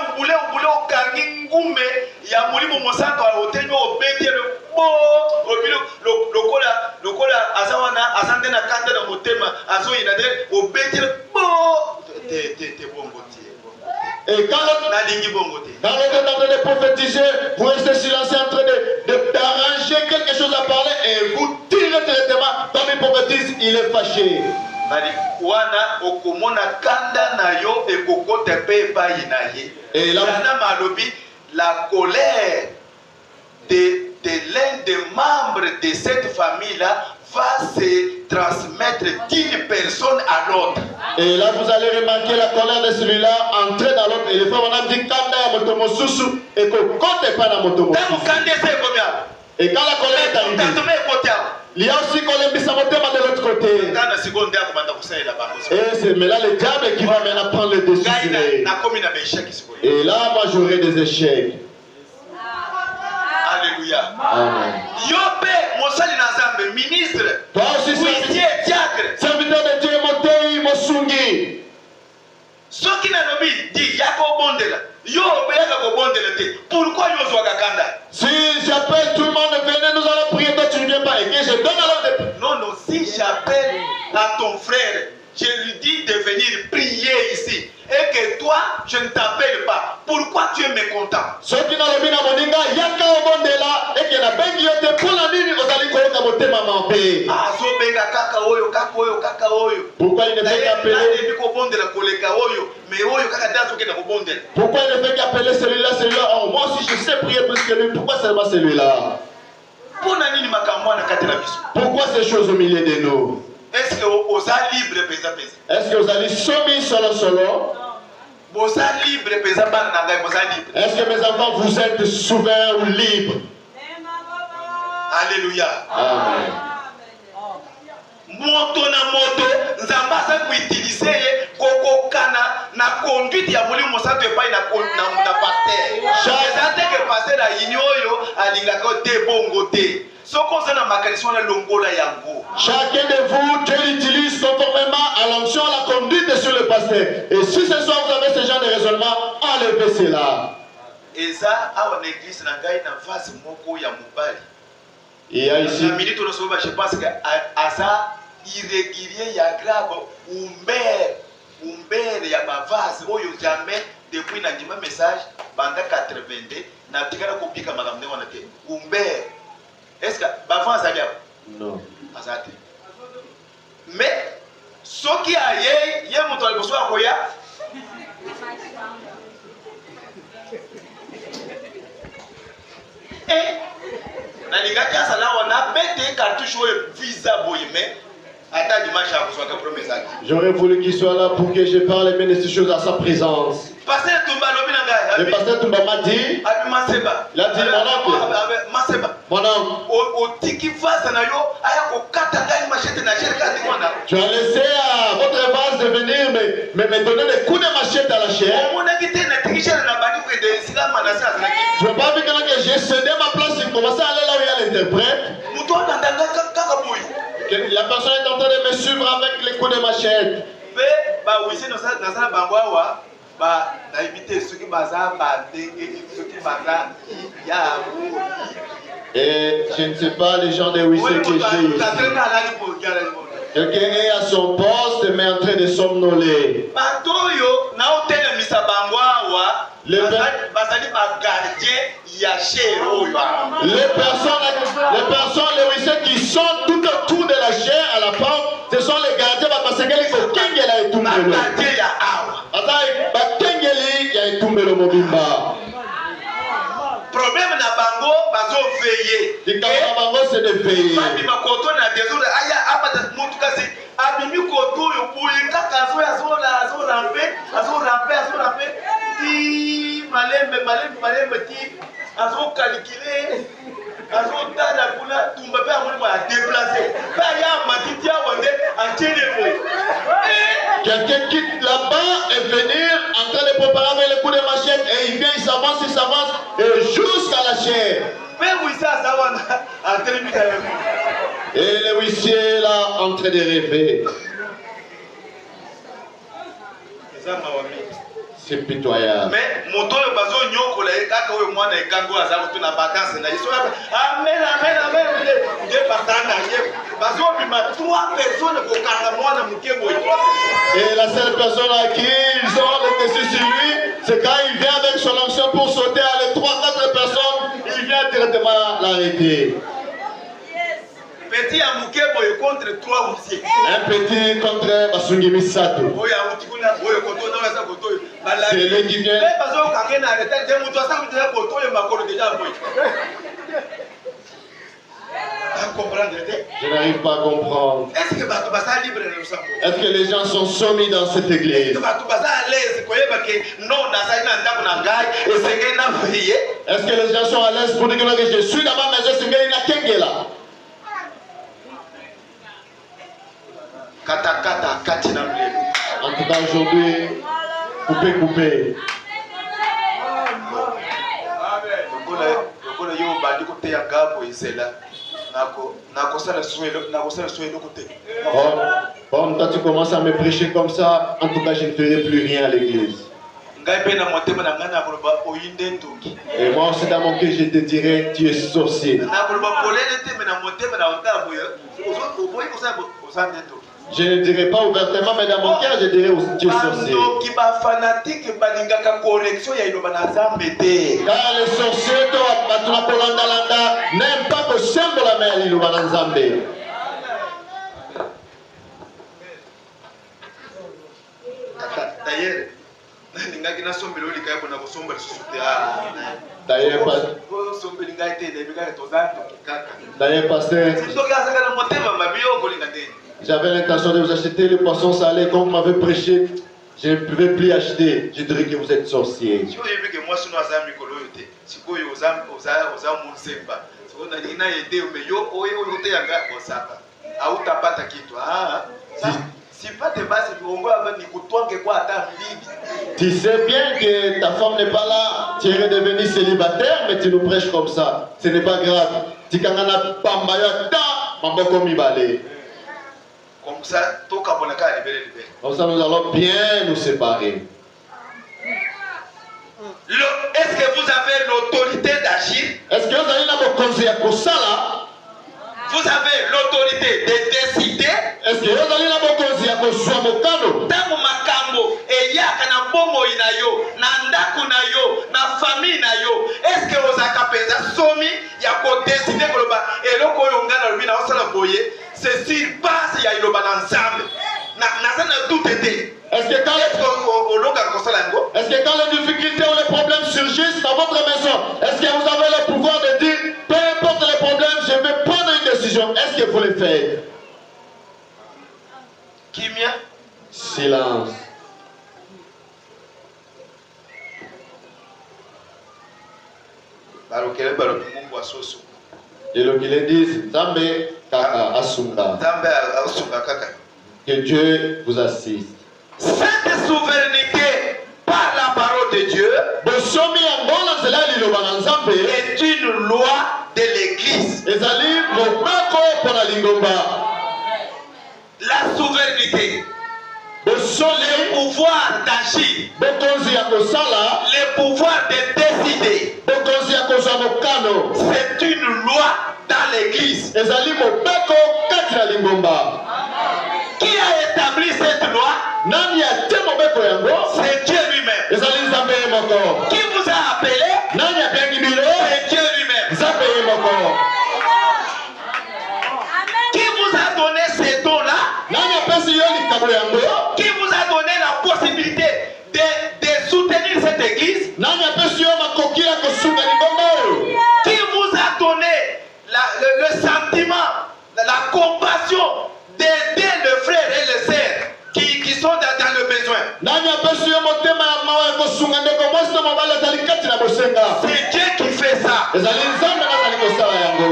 okangi ngume ya mulimo mosanto otenyo obeti le bo obilo lokola azawana azande na kanda na motema azoyina de obeti le bo te bongo tie. Et quand l'autre est en train de prophétiser, vous restez silencieux en train d'arranger quelque chose à parler et vous tirez directement. Quand il prophétise, il est fâché. Wana okomona kanda na yo ekokota pe epai na ye. Et là, malobi la colère de l'un des membres de cette famille-là va se transmettre d'une personne à l'autre. et là, vous allez remarquer la colère de celui-là entrer dans l'autre. Et le frère, on a dit kanda ya motomo susu et que côté pas na motomo susu. Et quand la colère est arrivée, il y a aussi Kolembisa Motema de l'autre côté. Mais là, le diable qui va maintenant prendre le dessus. Et là, moi, j'aurai des échecs. Alléluia. Amen. Yope, Mosali Nazambe, ministre. Toi aussi, serviteur de Dieu, Motei, Mosungi. Ce qui n'a pas dit, Yako Bondela. Yo, Yako Bondela. Pourquoi yo Zwagakanda? Si j'appelle tout le monde, venez, nous allons prier, toi tu ne viens pas. Et que je donne alors des... Non, si j'appelle à ton frère, je lui dis de venir prier ici. Et que toi, je ne t'appelle pas. Pourquoi tu es mécontent? Ceux qui n'ont pas moninga, Yaka Obondela, et qui n'a pas dit, pour la nuit, vous allez connaître Motema Mampé. Pourquoi il ne fait qu'appeler? Pourquoi il ne fait qu'appeler celui-là, celui-là? Oh, moi aussi je sais prier plus que lui. Pourquoi seulement celui-là? Pourquoi ces choses au milieu de nous? Est-ce que vous êtes libre? Est-ce que vous allez soumis solo? Vous êtes libre? Est-ce que mes enfants vous êtes souverains ou libres? Alléluia. Amen. Moto na moto, nzambasa kuutiliser koko kana na conduite ya mulimo mosanto epai na pasteur. Chazate que pasteur la inyoyo alingaka te bongo te. Soko sana makanisho na longola yango. Chacun de vous, Dieu l'utilise conformément à l'onction, à la conduite sur le pasteur. Et si ce soir vous avez ce genre de raisonnement, enlevez cela. Eza awa na église na ngai na vase moko ya mobali. Il y a ici. La minute on se voit, je pense que asa irrégulier ya grave umber ya bavase oyo jamais depuis na ndima message banda 82 na tikala kopika makambo wana te umber. Est-ce que bavase ali awa? Non. Azate. Mais soki aye ye moto aliboso akoya nalingaki asala wana bete cartouche oyo visa boye mais ata dimanche akozwaka promesse ake. J'aurais voulu qu'il soit là pour que je parle et mène ces choses à sa présence. Pasteur Tumba lobi na ngai. Le pasteur Tumba m'a dit. Abi Maseba. Il a dit mon oncle. Maseba. Mon oncle. Otiki vase na yo aya kokata ngai machette na chair kati mwana. Tu as laissé à votre vase de venir me donner des coups de machette à la chair. On a quitté na tikisha na badi ko de sila manasa na. Tu n'as pas vu que j'ai cédé ma place et commencé à aller là où il y a l'interprète. Muto ndanga kaka boy. La personne est en train de me suivre avec les coups de machette. Ba wisi no sa na bango awa ba na ibite soki baza ba ndenge soki baza ya. Et je ne sais pas les gens de Wissé que j'ai ici. Quelqu'un est à son poste mais en train de somnoler. Les personnes, les Wissé qui sont tout autour de la chair à la porte, ce sont les gardiens parce que les Kengela est tout le monde. Problème na bango bazo veiller. C'est de veiller. Babi makoto na désolé aya apa malem ti azo calculer azo tala kuna tumba pe amoni ma déplacer pa ya matiti a wonde en tiene. Quelqu'un quitte là-bas et venir en train de préparer avec le coup de machette et il vient, il s'avance et jusqu'à la chair. Et le huissier est là en train de rêver. C'est pitoyable. Mais mon tour bazo nyoko la kaka we mwana ekango aza ko na vacances na iso amen de patana ye bazo bima 3 personnes ko kanga mwana mukebo. Et la seule personne à qui ils ont le dessus sur lui, c'est quand il vient avec son onction pour sauter à les 3-4 personnes, il vient directement l'arrêter. Petit à mukebo est contre 3 huissiers. Un petit contre Basungi Misato. C'est lui qui vient. Je n'arrive pas à comprendre. Est-ce que les gens sont soumis dans cette église? Est-ce que les gens sont à l'aise pour dire que je suis dans ma maison, c'est une kengela? En tout cas aujourd'hui, coupé. Bon, toi tu commences à me prêcher comme ça, en tout cas je ne ferai plus rien à l'église. Et moi aussi dans mon cœur je te dirai, tu es sorcier. Je ne dirai pas ouvertement, mais dans mon cœur, je dirai tu es sorcier. Car les sorciers n'aiment pas que semble la mer Nzambe. D'ailleurs, pasteur, j'avais l'intention de vous acheter le poisson salé comme vous m'avez prêché. Je ne pouvais plus acheter. Je dirais que vous êtes sorcier. Tu sais bien que ta femme n'est pas là, tu es redevenu célibataire, mais tu nous prêches comme ça. Ce n'est pas grave. Comme ça, nous allons bien nous séparer. Est-ce que vous avez l'autorité d'agir? Est-ce que vous avez l'autorité? Vous avez l'autorité de décider. Est-ce que vous avez l'autorité de décider? Tango makambo eyaka na bomo inayo na ndako na yo na famille na yo. Est-ce que vous avez somi ya ko décider koloba eloko oyo ngana lobi na osala boye c'est sur base ya iloba na nzambe na sana tout été. Est-ce que quand les difficultés ou les problèmes surgissent dans votre maison, est-ce que vous avez le pouvoir de dire, peu importe les problèmes, je vais prendre une décision? Est-ce que vous le faites? Kimia? Silence. Et le qui le disent, Zambé Kaka Asunga. Que Dieu vous assiste. Cette souveraineté par la parole de Dieu est une loi de l'Église. La souveraineté, le pouvoir d'agir, le pouvoir de décider, c'est une loi dans l'Église. Qui a établi cette loi? C'est Dieu lui-même. Qui vous a appelé? C'est Dieu lui-même. Qui vous a donné ces dons-là? Qui vous a donné la possibilité de soutenir cette église? Qui vous a donné le sentiment, la compassion d'aider les frères et les sœurs qui sont dans le besoin? kosenga. C'est Dieu qui fait ça. Ezali nzambe nazali kosala yango.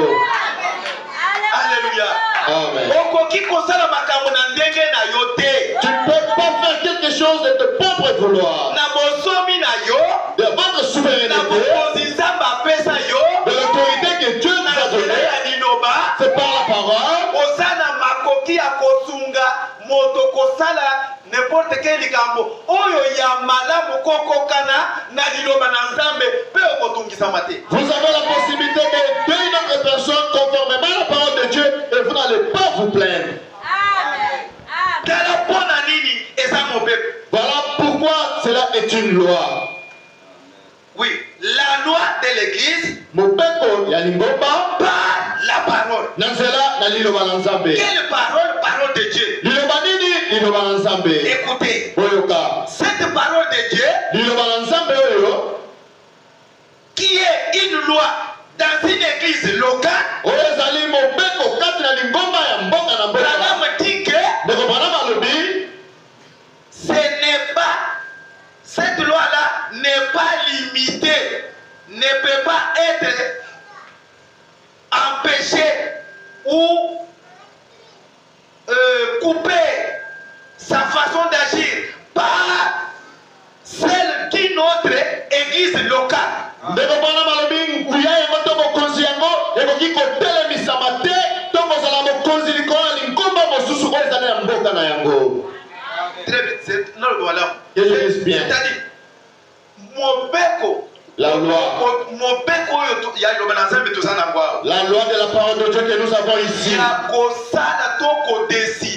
Alléluia. Amen. Okoki kosala makambo na ndenge na yo te. Tu ne peux pas faire quelque chose de ton propre vouloir. Na bosomi na yo, De votre na souveraineté, bokonzi nzambe apesa yo, de l'autorité que Dieu nous na a nzela donnée, ya liloba, c'est par la parole. oza na makoki ya kosunga moto kosala n'importe quel likambo oyo ya malamu kokokana na liloba na nzambe mpe okotungisa te. Vous avez la possibilité d'aider une autre personne conformément à la parole de Dieu et vous n'allez pas vous plaindre. tala mpona nini eza mobeko. Voilà pourquoi cela est une loi. Oui, la loi de l'église Mobeko ya lingomba par la parole. na nzela na liloba na nzambe. Quelle parole? Parole de Dieu. Liloba nini? Liloba na nzambe. Écoutez, Boyoka. cette parole de Dieu Liloba na nzambe oyo qui est une loi dans une église locale, oyo ezali mobeko kati na lingomba ya mboka na mboka. Branham dit que Ndeko Branham alobi ce n'est pas, cette loi-là n'est pas limitée, ne peut pas être empêchée ou couper sa façon d'agir par celle d'une autre église locale. ndeko Branham alobi nguya yango to bokonzi yango ekoki kotelemisama te to kozala mokonzi likolo ya lingomba mosusu oyo ezali ya mboka na yango. Très bien, c'est non, voilà. Que je dise bien. C'est-à-dire, mobeko, La loi. mobeko oyo ya liloba na nzambe toza na ngwa. La loi de la parole de Dieu que nous avons ici. Ya kosala to kodeside.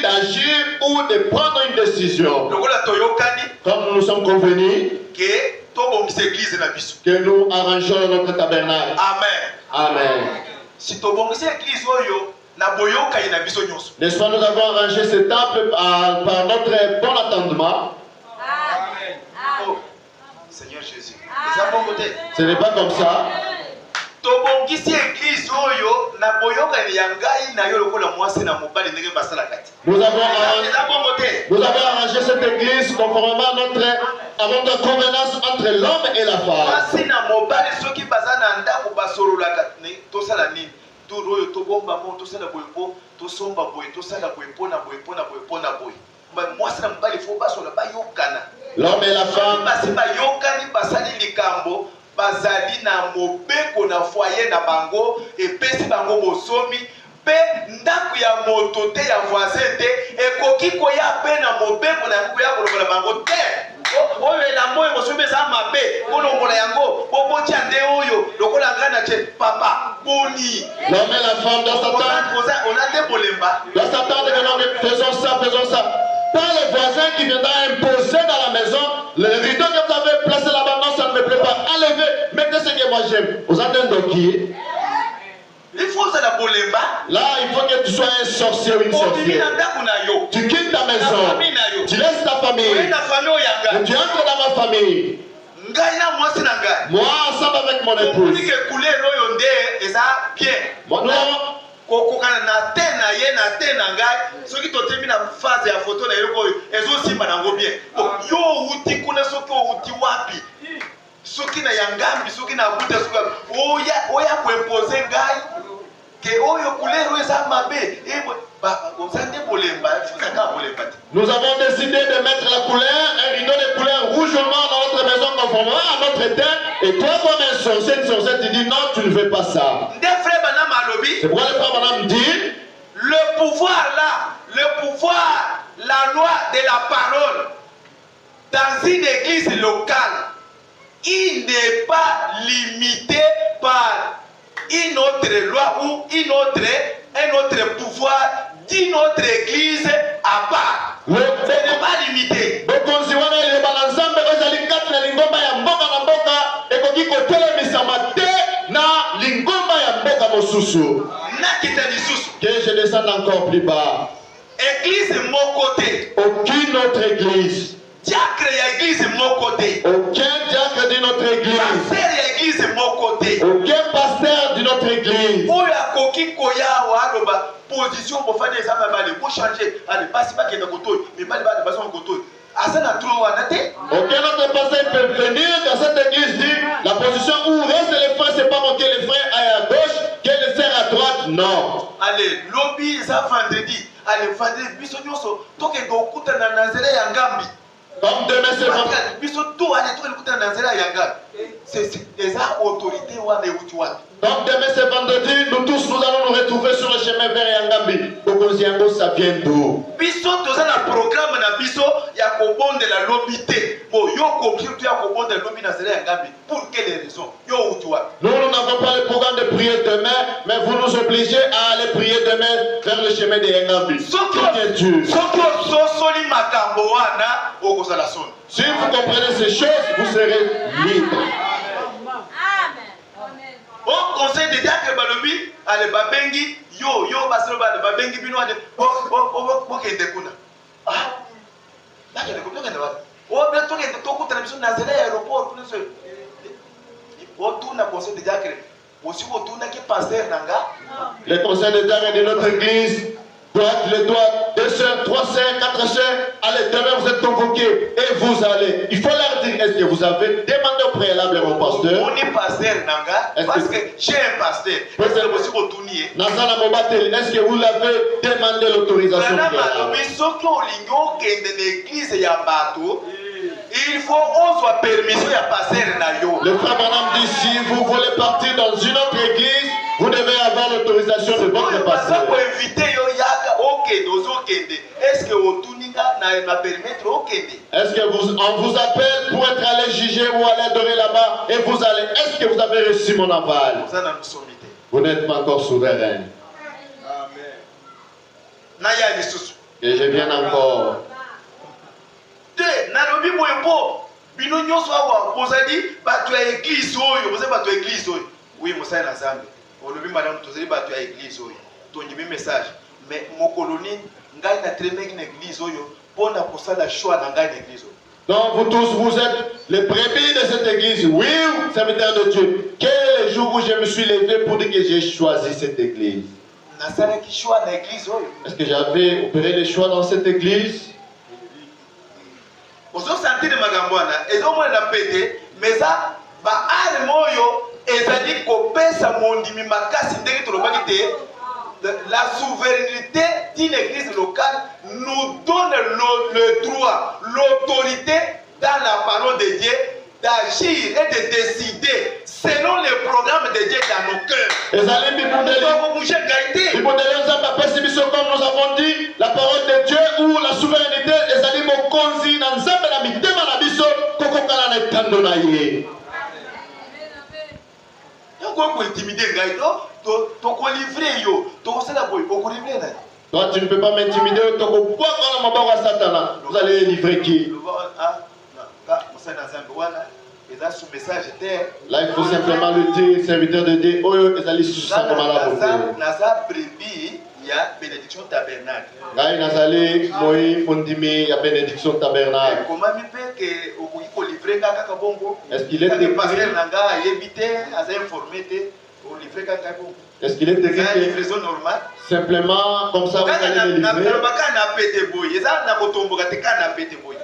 D'agir ou de prendre une décision. Lokola toyokani Comme nous sommes convenus ke tobongisa église na biso. que nous arrangeons notre tabernacle. Amen. Amen. Si tobongisa église oyo na boyokani na biso nyonso. N'est-ce pas, nous avons arrangé ce temple par notre bon attendement. Oh, Seigneur Jésus. Eza bongo te. Ce n'est pas comme ça. Tobongisi église oyo na boyokani ya ngai na yo lokola mwasi na mobali ndenge basala kati. Nous avons Eza bongo te. arrangé cette église conformément à notre convenance entre l'homme et la femme. Mwasi na mobali soki baza na ndako basololaka tosala nini? Turu oyo tobomba mo tosala boye po tosomba boye tosala boye po na boye po na boye po na boye. Mwasi na mobali fo basola bayokana. L'homme et la femme. Basi bayokani basali likambo bazali na mobeko na foyer na bango epesi bango bosomi pe ndako ya moto te ya voisin te ekoki koya pe na mobeko na yango ya kolokola bango te. Oyo elamba oyo mosomi eza mabe bolongola yango bobotia nde oyo lokola ngai na tie papa boni. L'homme et la femme doivent s'attendre que nous faisons ça. Pas le voisin qui viendra imposer dans la maison le rideau que vous avez placé là-bas. Non, ça ne me plaît pas. Enlevez, mettez ce que moi j'aime. Vous attendez qui? Il faut ça la bolemba. Là, il faut que tu sois un sorcier ou une sorcière. Tu quittes ta maison. Tu laisses ta famille. Et tu entres dans ma famille. Moi, ensemble avec mon épouse. Moi, nous kokokana na te na ye na te na ngai soki totemi na phase ya photo na yoko ezosimba nango bien yo uti kuna soki uti wapi soki na yangambi soki na buta soki oya kuimpose ngai ke oyo couleur eza mabe nous avons décidé de mettre la couleur, un rideau de couleur rouge ou noir dans notre maison conformément à notre terre. Et toi, comme un sorcier, une sorcière, tu dis non, tu ne veux pas ça. C'est pourquoi le frère Branham dit le pouvoir là, la loi de la parole dans une église locale, il n'est pas limité par une autre loi ou un autre pouvoir d'une autre église à part. Ce n'est pas limité. Que je descende encore plus bas. Église mon côté. Aucune autre église. Diacre ya église mon côté. Aucun diacre de notre église. Pasteur ya église mon côté. Aucun pasteur de notre église. Oya koki koya wa loba position pour faire des amabale. Pour changer, allez passe pas que na koto, mais pas les bases en koto. asa na trop wana te. Aucun autre pasteur peut venir dans cette église dire la position où restent les frères, c'est pas que les frères aillent à gauche, que les sœurs à droite. Non. Allez, lobby ça vendredi. Allez, vendredi biso nyonso toke dokuta na nzela ya ngambi. Comme demain c'est vendredi. Biso tout allez toke dokuta na nzela ya ngambi. C'est des autorités wana euti wana. Donc demain c'est vendredi, nous tous nous allons nous retrouver sur le chemin vers Yangambi. Bokonziango, ça vient d'où? Biso toza na programme na biso ya kobondela lobby te. Bon, yo compris tu ya kobondela lobby na nzela ya ngambi. Pour quelles raisons? Yo euti wana. Nous n'avons pas le programme de prier demain, mais vous nous obligez à aller prier demain vers le chemin de Yangambi. Si vous comprenez ces choses, vous serez libre. Au conseil de diacre balobi, ale babengi yo baselo ba babengi bino ade o kende kuna. Ah. Nake de kutoka na wapi? O bla toke to kutana biso na zela aéroport kuna so. O tuna conseil de diacre. Aussi o tuna ki pasteur nanga. Le conseil de diacre de notre église les doigts, 2 sœurs, 3 sœurs, 4 sœurs, allez, demain vous êtes convoqués et vous allez. Il faut leur dire, est-ce que vous avez demandé au préalable à mon pasteur? On est pasteur, Nanga, parce que j'ai un pasteur. Est-ce que vous l'avez demandé l'autorisation préalable? Il faut qu'on soit permission à passer na yo. Le frère Madame dit, si vous voulez partir dans une autre église, vous devez avoir l'autorisation de votre pasteur. Est-ce que est-ce que on vous appelle pour être allé juger ou aller adorer là-bas et vous allez, est-ce que vous avez reçu mon aval? Vous n'êtes pas encore souverain. Amen. Et je viens encore. Nalobi boyebo bino nyonso awa bozali bato ya église oyo bozali bato ya église oyo oui mosala na Nzambe olobi madame tozali bato ya église oyo tondibi message mais mokoloni ngai na tremeki na église oyo pona kosala choix na ngai na église oyo. Donc vous tous vous êtes les brebis de cette église. Oui, serviteur de Dieu. Quel est le jour où je me suis levé pour dire que j'ai choisi cette église? Nasalaki choix na église oyo. Est-ce que j'avais opéré les choix dans cette église? Ozo sentir makambo wana ezomona na pete meza ba are moyo ezali kopesa mondimi makasi ndenge tolobaki te. La souveraineté d'une église locale nous donne le droit, l'autorité dans la parole de Dieu d'agir et de décider selon les programmes de Dieu dans nos cœurs. Comme nous avons dit, la parole de Dieu ou la souveraineté, toi, tu ne peux pas m'intimider. Vous allez livrer qui? Là, il faut simplement le dire, serviteur de Dieu. Oh, ils allaient sous sa bénédiction tabernacle. Est-ce qu'il est écrit? Est-ce qu'il est écrit simplement comme ça vous allez le livrer?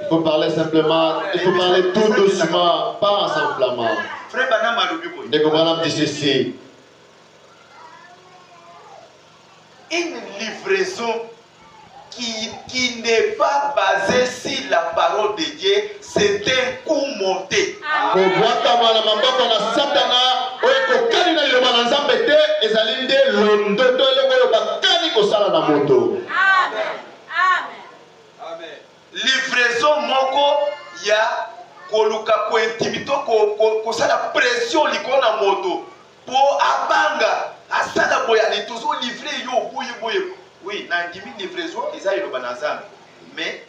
Il faut parler simplement, il faut parler tout doucement, pas en s'enflammant. Ndeko Branham dit ceci. Une livraison qui n'est pas basée sur la parole de Dieu, c'est un coup monté. Livraison moko ya koluka ko intimito ko sala pression likona moto po abanga asala boya ni toujours livrer yo boye. Oui, na ndimi livraison eza iloba na Nzambe. Mais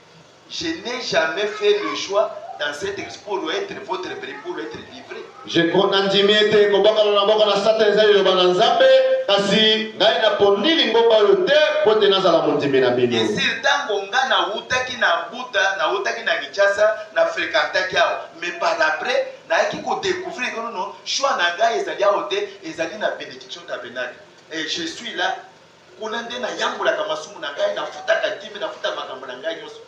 je n'ai jamais fait le choix dans cette expo pour être votre prix pour être livré. Je crois ndimite ko bakala na boka na sata eza iloba na Nzambe kasi ngai na ponili ngomba yote pote nazala mondimi na bino. Et certain konga na utaki na buta na utaki na Kinshasa na fréquentaki awa mais par après na ki ko découvrir que non choix na ngai ezali aote ezali na bénédiction tabernacle et je suis là kuna nde na yambola ka masumu na ngai na futa ka dimi na futa makambo na ngai nyonso.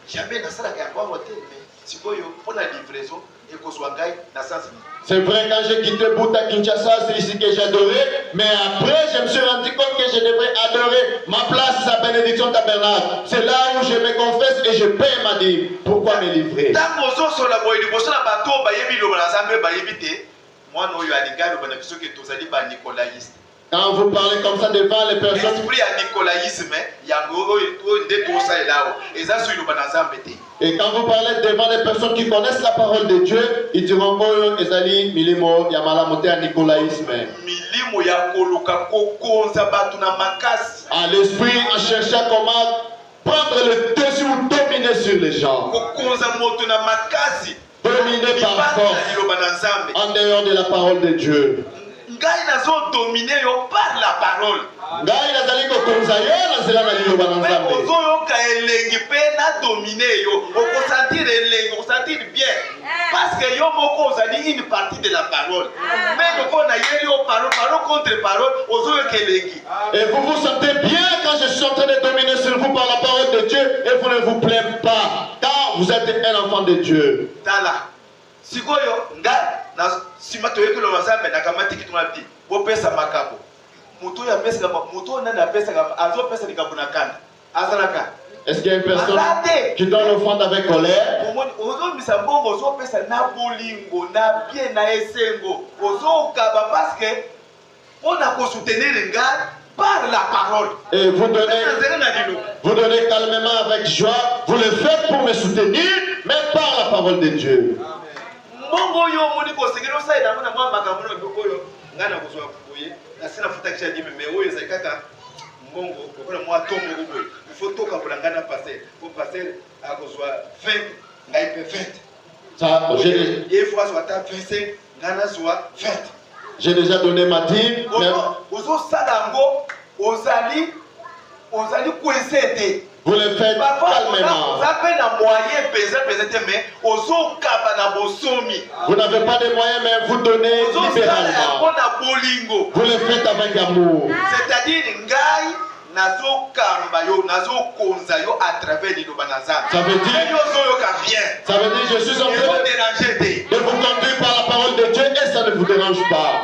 jamais nasalaka yango te mais sikoyo mpona livraison ekozwa ngai na sens nini. C'est vrai, quand j'ai quitté Buta Kinshasa, c'est ici que j'adorais. Mais après, je me suis rendu compte que je devrais adorer. Ma place, c'est à Bénédiction Tabernacle. C'est là où je me confesse et je paie ma dîme. Pourquoi me livrer? Quand vous parlez comme ça devant les personnes, et quand vous parlez devant les personnes qui connaissent la parole de Dieu, ils diront que Ezali Milimo Yamalamote à nicolaïsme. À l'esprit, en cherchant comment prendre le dessus ou dominer sur les gens. Dominer par force, en dehors de la parole de Dieu. Ngai nazo dominer yo par la parole. Ngai nazali ko konza yo na zela na liloba na Nzambe. Ozo yo ka elengi pe na dominer yo. Oko sentir elengi, oko sentir bien. Parce que yo moko ozali une partie de la parole. Mais loko na yeli yo parole, parole contre parole, ozo yo ka elengi. Et vous vous sentez bien quand je suis en train de dominer sur vous par la parole de Dieu et vous ne vous plaît pas car vous êtes un enfant de Dieu. Tala. Sikoyo nga na sima toyeke lo Nzambe na kamati kitunati bo pesa makabo muto ya pesa kama muto na na pesa kama azo pesa likabuna kana azalaka. Est-ce qu'il y a une personne qui donne l'offrande avec colère? Ozo misambongo ozo pesa na bolingo na bien na esengo ozo kaba parce que on a ko soutenir nga par la parole. Et vous donnez calmement avec joie, vous le faites pour me soutenir mais par la parole de Dieu. Mongo yo moni ko segero sai na mona mwa makambo na dokoyo ngana kozwa kuye na sina futa kisha dimi me oyo sai kaka mongo ko mwa tombo ko il faut toka pour ngana passer pour passer a kozwa 20 ngai pe 20 ça il faut soit ta 25 ngana soit 20. J'ai déjà donné ma dîme. Ozo sadango ozali kwesete. Vous le faites calmement. Vous n'avez pas de moyens, mais vous donnez libéralement. Vous le faites avec amour. C'est-à-dire, ça veut dire je suis en train de vous conduire par la parole de Dieu et ça ne vous dérange pas.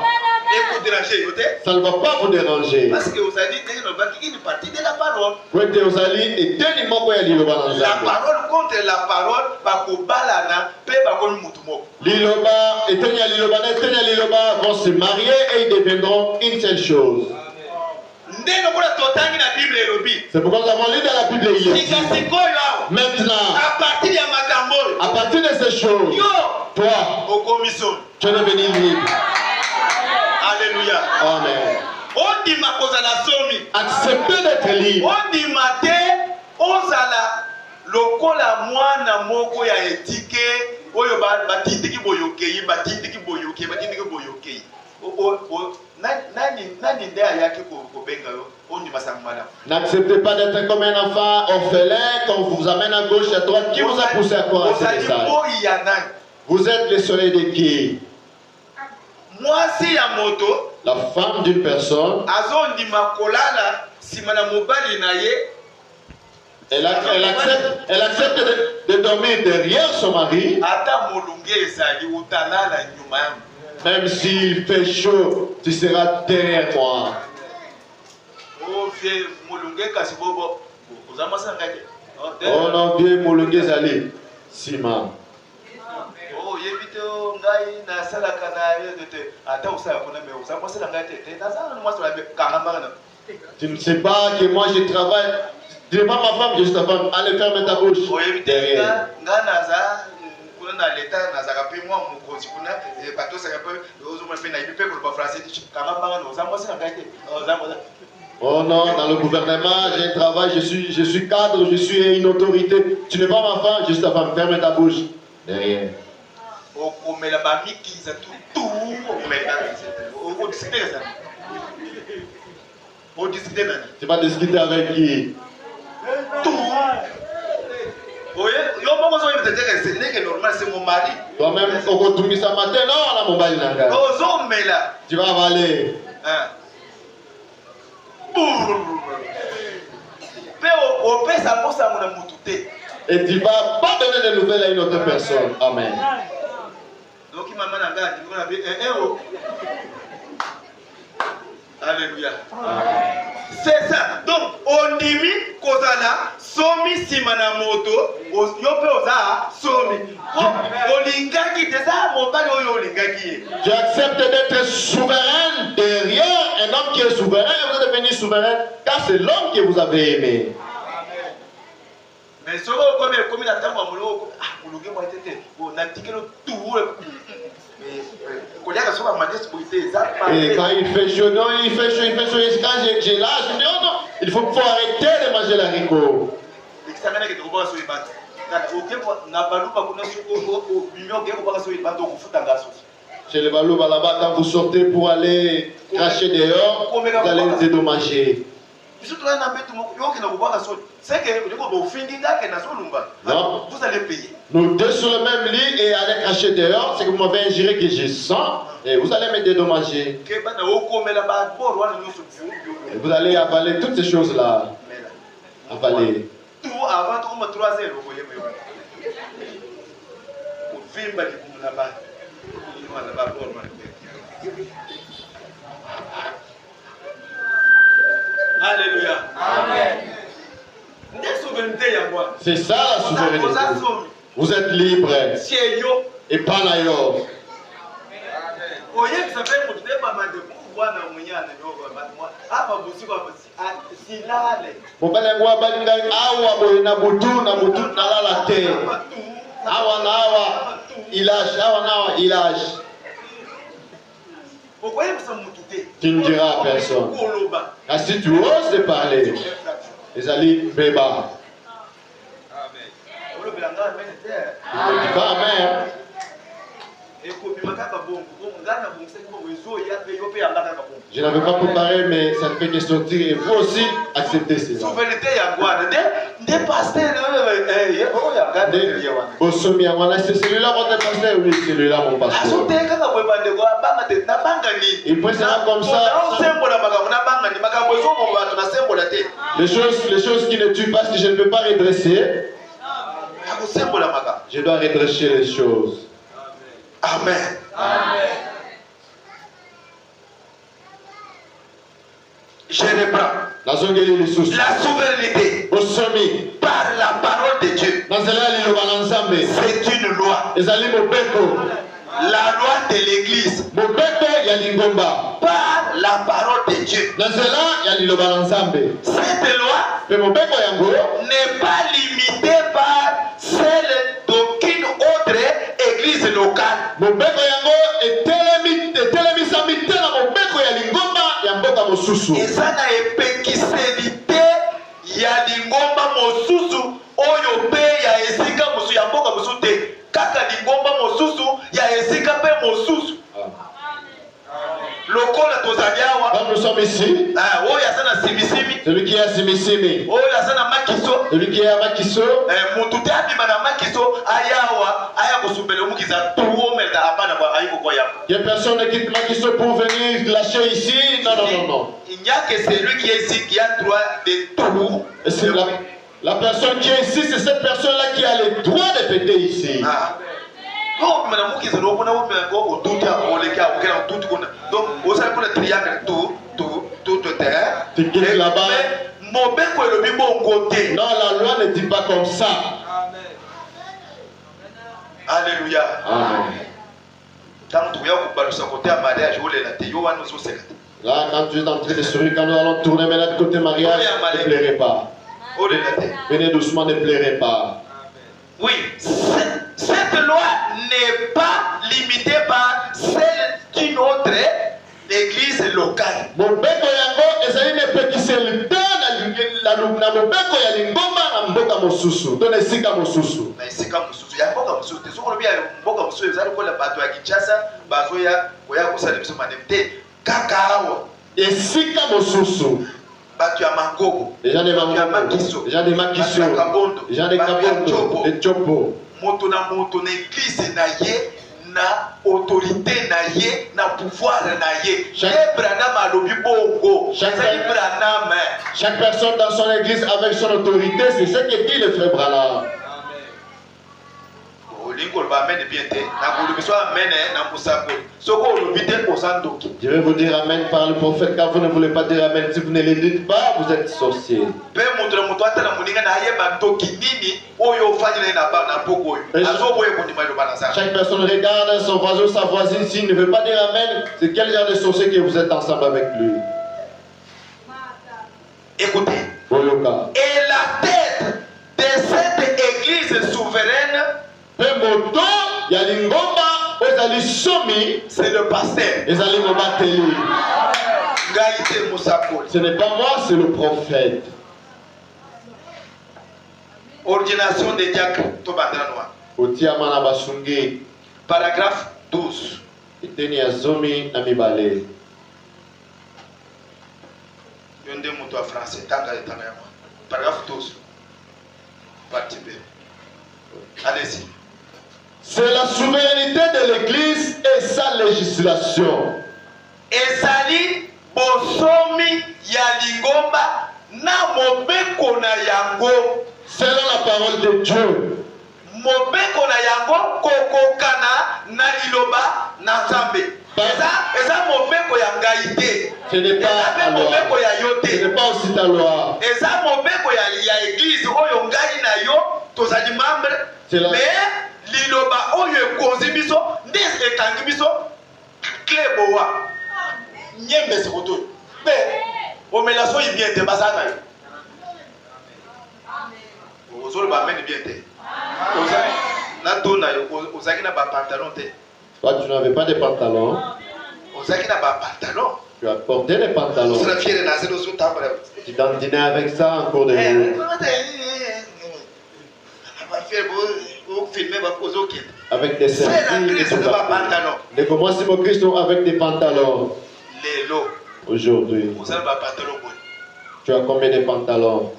Ça ne va pas vous déranger. Parce que vous allez une partie de la parole. La parole contre la parole, Liloba et Tenya Liloba vont se marier et ils deviendront une seule chose. C'est pourquoi nous avons lu dans la Bible hier. Maintenant, à partir de ces choses, toi, tu es devenu libre. Alléluia. Amen. On dit ma cause à la somi. Acceptez d'être libre. On dit maté, ozala lokola mwana moko ya etike oyo batindiki boyokei batindiki boyokei batindiki boyokei. Nani nde ayaki ko benga yo on dit masamana. N'acceptez pas d'être comme un enfant orphelin qu'on vous amène à gauche et à droite. Qui vous a poussé à croire ce message? Vous êtes le soleil de qui? Moi si ya moto la femme d'une personne azondi makolala simana mobali na ye elle accepte de dormir derrière son mari ata molunge ezali utalala nyuma yangu. Même s'il fait chaud tu seras derrière moi. Oh vieux molunge kasi bobo ozamasa ngate. Oh non vieux molunge ezali sima. Oh yebito ngai na salaka na yete ata usala kona me usala masala ngate te na sana no masala be kangamba na. Tu ne sais pas que moi je travaille. Je dis pas ma femme, je suis ta femme. Allez ferme ta bouche. Oh yebito nga naza kuna na leta naza ka pe moi mukozi kuna bato saka pe ozo mo pe na ipe ko ba français ti kangamba na usala masala ngate. Oh non, dans le gouvernement, j'ai un travail, je suis cadre, je suis une autorité. Tu n'es pas ma femme, je suis ta femme. Ferme ta bouche. Derrière. Tu vas discuter avec qui? Toi-même, au retour ce matin, non, on a mon mari. Tu vas avaler. Et tu ne vas pas donner des nouvelles à une autre personne. Amen. Donc, il m'a dit, alléluia. C'est ça. Donc, on dit kozala somi simana moto, yope oza somi. Olingaki tesa mobali oyo olingaki. Tu acceptes d'être souverain derrière un homme qui est souverain et vous êtes devenu souverain car c'est l'homme que vous avez aimé. Mais si vous avez commis la table, vous avez et quand il fait chaud, non, il fait chaud. Quand j'ai l'âge, je dis oh non, il faut arrêter de manger l'haricot. Chez les Balouba là-bas, quand vous sortez pour aller cracher dehors, vous allez vous dédommager. Non. Vous allez payer. Nous deux sur le même lit et aller cracher dehors, c'est que vous m'avez ingéré que je sens et vous allez me dédommager. Et vous allez avaler toutes ces choses-là. Avaler. Tout avant 3 heures. Alléluia. Amen. C'est ça la souveraineté. Vous êtes libre. Et pas d'ailleurs. Il lâche. Tu ne diras à personne. Ah, si tu oses de parler, les alliés béba. Amen. Je n'avais pas préparé, mais ça ne fait que sortir et vous aussi acceptez cela. Souveraineté, c'est celui-là votre pasteur, oui, celui-là mon pasteur. Il précédera comme ça. Les choses qui ne tuent pas, si je ne peux pas redresser, je dois redresser les choses. Amen. Amen. Je reprends. La souveraineté par la parole de Dieu. C'est une loi. La loi de l'église. Par la parole de Dieu. Cette loi n'est pas limitée par celle d'aucune autre église locale. Et ça n'a epekisélité ya lingomba mosusu oyo pe ya esika mosusu ya mboka mosusu te kaka lingomba mosusu ya esika pe mosusu. Lokola tozali awa. Comme nous sommes ici. Oyo asana simisimi. Celui qui est à Simisimi. Oyo asana makiso. Celui qui est à Makiso. Mutu te abima na makiso ayawa aya kosumbele mukiza tuo melta apana kwa ayiko kwa yapo. Il y a personne qui quitte Makiso pour venir lâcher ici. Non. Il n'y a que celui qui est ici qui a droit de tout. La personne qui est ici, c'est cette personne-là qui a le droit de péter ici. Donc, vous avez le triangle, tout terre. Tu quittes là-bas. Non, la loi ne dit pas comme ça. Alléluia. Amen. Là, quand tu es en train de sourire, quand nous allons tourner maintenant de côté mariage, ne pleurez pas. Venez doucement, ne pleurez pas. Oui, cette loi n'est pas limitée par celle d'une autre église locale. Les gens de Mangogo, les gens de Makiso, les gens de Kabondo, de Chopo. Moto na église na ye na autorité na ye na pouvoir na ye. Chaque personne dans son église avec son autorité, c'est ce que dit le frère Branham. Je vais vous dire amen par le prophète, car vous ne voulez pas dire amen. Si vous ne le dites pas, vous êtes sorcier. Chaque personne regarde son voisin, sa voisine, s'il ne veut pas dire amen, c'est quel genre de sorcier que vous êtes ensemble avec lui. Écoutez. Et la tête de cette église souveraine, c'est le pasteur. Ce n'est pas moi, c'est le prophète. Ordination des diacres. Paragraphe 12. Paragraphe 12. Partie B. Allez-y. C'est la souveraineté de l'Église et sa législation. Ezali bosomi ya lingomba na mobeko na yango. Selon la parole de Dieu. Mobeko na yango kokokana na liloba na Nzambe. Eza mobeko ya ngai te. Ce n'est pas mobeko ya yo te. Ce n'est pas aussi ta loi. Eza mobeko ya église oyo ngai na yo tozali membre. Mais liloba oyo ekozi biso nde ekangi biso klebowa nyembe sikoto pe omela so bien te basana yo ozolo ba meni bien te ozali na tona yo ozaki na ba pantalon te. Toi tu n'avais pas de pantalon. Ozaki na ba pantalon. Tu as porté les pantalons. Tu t'en dînais avec ça en cours de jour. Avec des selfies. Les commencements Christ avec des pantalons. Aujourd'hui. Tu as combien de pantalons?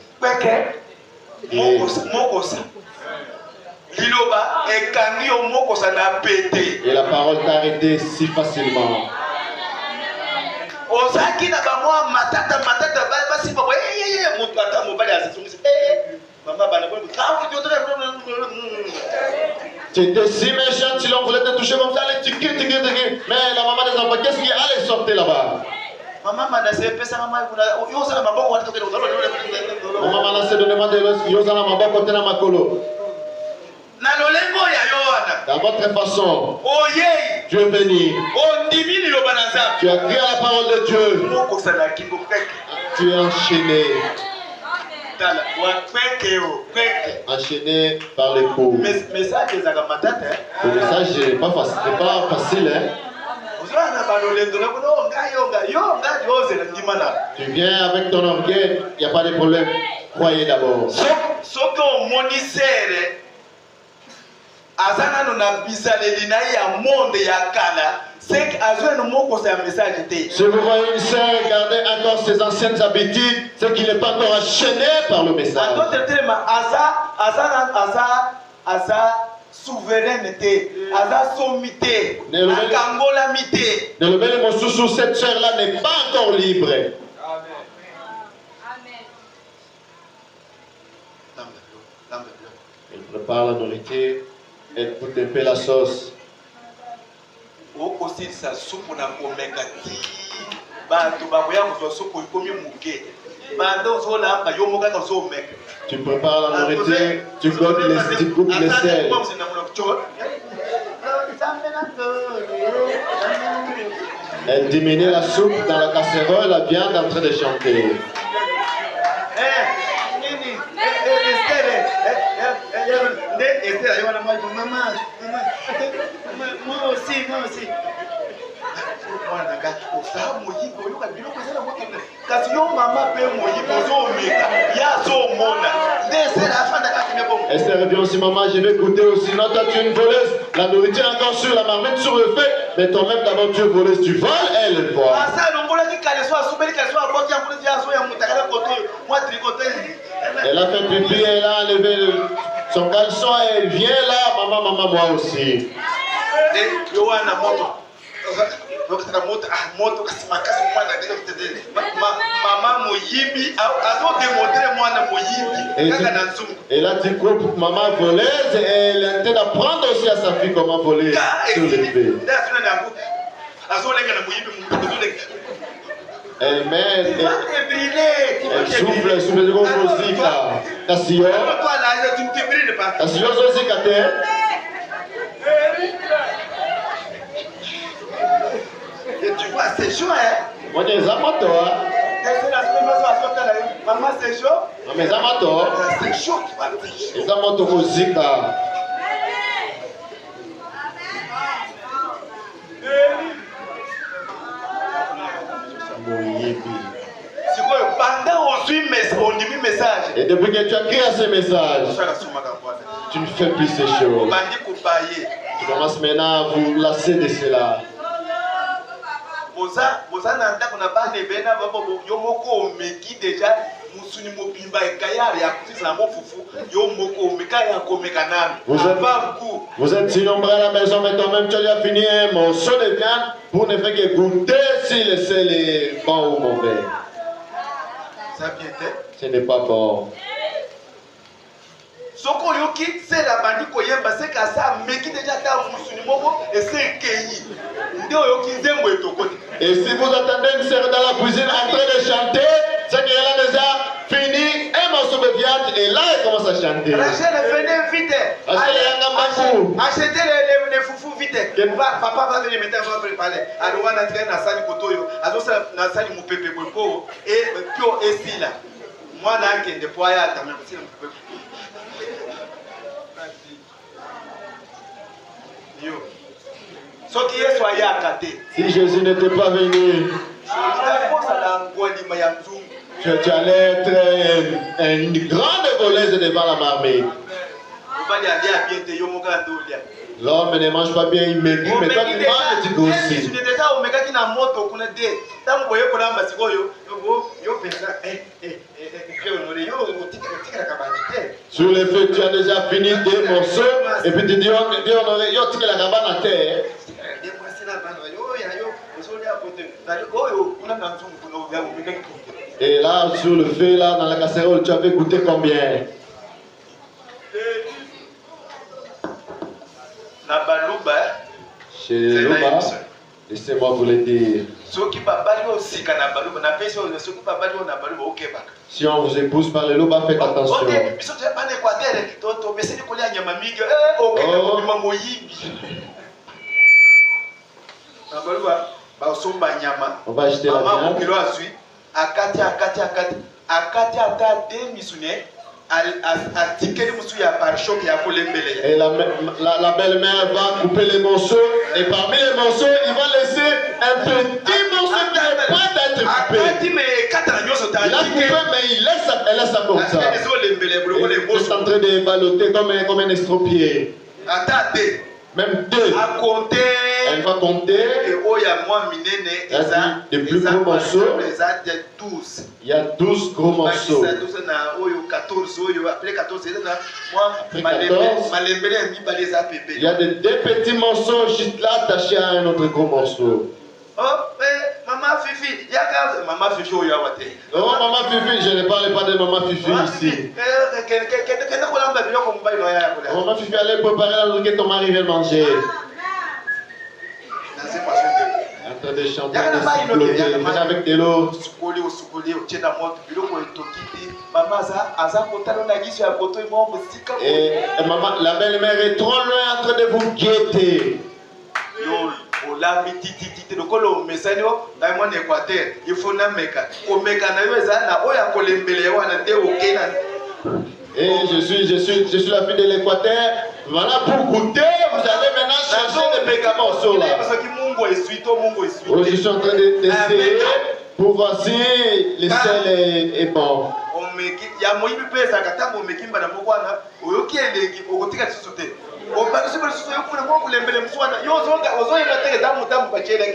Et la parole t'a arrêté si facilement. Tu étais si méchant, tu l'en voulais te toucher comme ça, allez, tu cries. Mais la maman des enfants, qu'est-ce qu'il y a? Allez, sortez là-bas. Maman m'a dit, dans votre façon, Dieu est béni. Tu as crié à la parole de Dieu. Tu es enchaîné. Enchaîné par les coups. Le message n'est pas facile. Hein? Tu viens avec ton orgueil, il n'y a pas de problème. Croyez d'abord. Si vous voyez une sœur garder encore ses anciennes habitudes, c'est qu'il n'est pas encore enchaîné par le message. En d'autres termes, souveraineté, sommité, akangolamité. De le même sous cette sœur-là n'est pas encore libre. Amen. Elle prépare la nourriture, elle coûte un peu la sauce. Tu prépares la nourriture, tu coupes les sels. Elle diminue la soupe dans la casserole, la viande en train de chanter. Moi aussi. Esther dit aussi, maman, je vais goûter aussi. Non, toi tu es une voleuse. La nourriture est encore sur la marmite, sur le feu. Mais toi-même d'abord tu es voleuse. Tu voles, elle voit. Elle a fait pipi, elle a enlevé son caleçon et elle vient là. Maman, moi aussi. moto kasi makasi mwana maman moyibi azo démontrer mwana moyibi kaka na nzungu. Et là tu coupes maman voleuse et elle est en train d'apprendre aussi à sa fille comment voler sur les pieds. Elle met, elle souffle de gros musique là. Cassio aussi Katé. Et tu vois, c'est chaud, hein? Moi, j'ai Zamato. Maman, c'est chaud? Mais Zamato. C'est chaud, tu vois, c'est chaud. Zamato musique là. Pendant on dit message. Et depuis que tu as créé ce message, tu ne fais plus ces choses. Tu commences maintenant à vous lasser de cela. Vous êtes si nombreux à la maison, mais toi-même tu as déjà fini un morceau de viande pour ne faire que goûter si le sel est bon ou mauvais. Ce n'est pas bon. Et si vous attendez une sœur dans la cuisine en train de chanter, c'est qu'elle a déjà fini un morceau de viande et là elle commence à chanter. Rachel, venez vite. Achetez les foufous vite. Papa va venir maintenant, on va préparer. Alors on a entré dans la salle Kotoyo, dans la salle Moupépé Boko et Pio et Sila. Moi, je suis déployé à ta main. Si Jésus n'était pas venu, tu allais être une grande voleuse devant la marmite. L'homme ne mange pas bien, il maigrit, mais toi tu manges, tu grossis. Sur le feu, tu as déjà fini deux morceaux, et puis tu dis, on aurait la cabane à terre. Et là, sur le feu, là, dans la casserole, tu avais goûté combien? Chez les Loba, laissez-moi vous le dire. Si on vous épouse par les Loba, faites attention. On va acheter la viande. Et la belle-mère va couper les morceaux. Et parmi les morceaux, il va laisser un petit morceau qui n'est pas d'être coupé. Il a coupé, mais elle laisse ça comme ça. Elle est en train de balloter comme un estropié. Même deux. Elle va compter. Les plus gros morceaux. Il y a 12 gros morceaux. Après 14, il y a deux petits morceaux juste là attachés à un autre gros morceau. Maman Fifi, Maman Fifi, non, Maman Fifi, je ne parle pas de Maman Fifi ici. Maman Fifi, allez préparer la nourriture que ton mari vient manger. En train de chanter, de siffloter, venez avec de l'eau. Et maman, la belle-mère est trop loin en train de vous guetter. Et je suis la fille de l'Équateur. Voilà pour goûter, vous allez maintenant chercher des médicaments là. Je suis en train d'essayer pour voir si le sel est bon.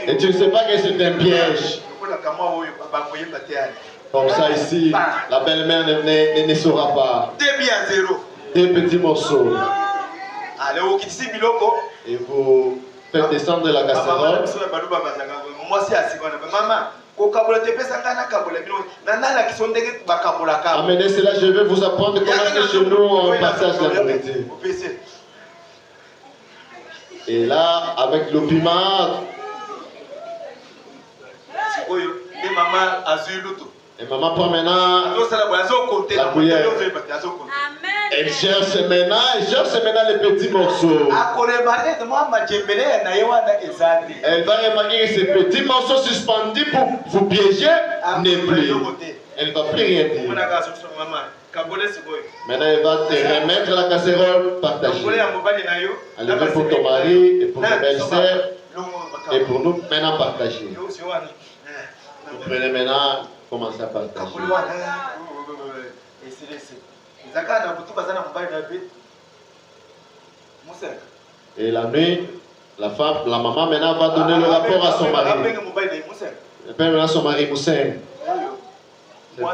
Et tu ne sais pas que c'est un piège. Comme ça ici, la belle-mère ne saura pas. Deux petits morceaux. Et vous fait descendre la casserole. Amenez cela, je vais vous apprendre comment que chez nous on partage la nourriture. Et là, avec le piment, et maman prend maintenant la cuillère. Elle cherche maintenant les petits morceaux. Elle va remarquer que ces petits morceaux suspendus pour vous piéger n'est plus. Elle ne va plus rien dire. Maintenant, elle va te remettre la casserole partagée. Elle veut pour ton mari et pour ta belle-sœur et pour nous maintenant partager. Vous prenez maintenant, commencez à partager. Et la nuit, la maman maintenant va donner le rapport à son mari. Elle appelle maintenant son mari Moussin. La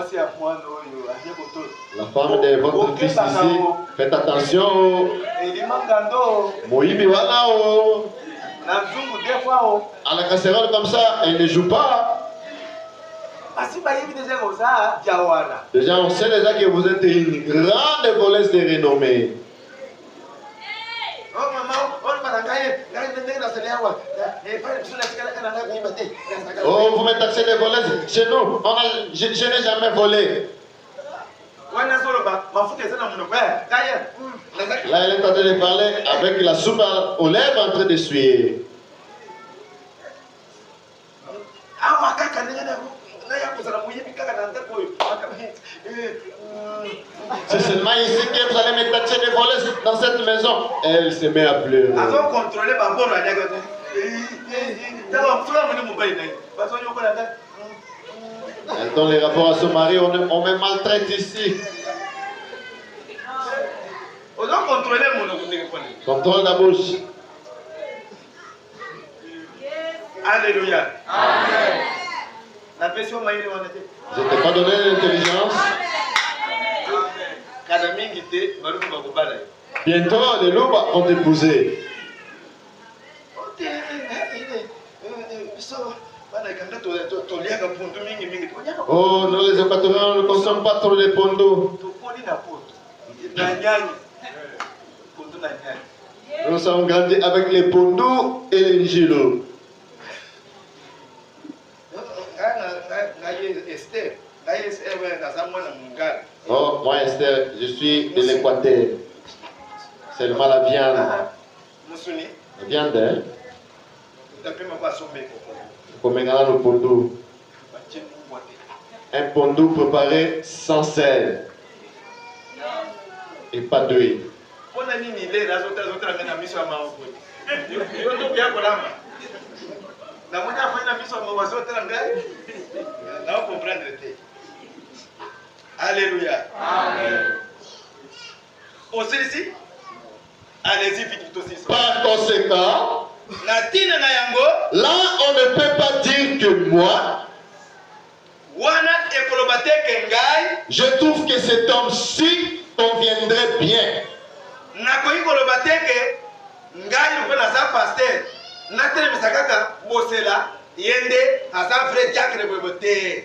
femme de votre fils ici, faites attention. Moïbi voilà. À la casserole comme ça, elle ne joue pas. Déjà, on sait déjà que vous êtes une grande voleuse de renommée. Oh, vous me taxez de voleuses. Chez nous, je n'ai jamais volé. Là, elle est en train de parler avec la soupe aux lèvres en train de suer. C'est seulement ici que vous allez me taxer de voleuses dans cette maison. Elle se met à pleurer. Elle donne les rapports à son mari, on me maltraite ici. Contrôle la bouche. Alléluia. Amen. La version maïle on était. Je t'ai pas donné l'intelligence. Bientôt, les loups vont t'épouser. Oh, non, les Équatoriens ne consomment pas trop les pondos. Nous sommes grandis avec les pondos et les njilo. Oh, moi Esther, je suis de l'Équateur. Seulement la viande. La viande, hein? Comme un pondo. Un pondo préparé sans sel. Et pas d'huile. Alléluia. Amen. Aussi ici, allez-y vite aussi. Par conséquent, là on ne peut pas dire que moi, je trouve que cet homme-ci conviendrait bien.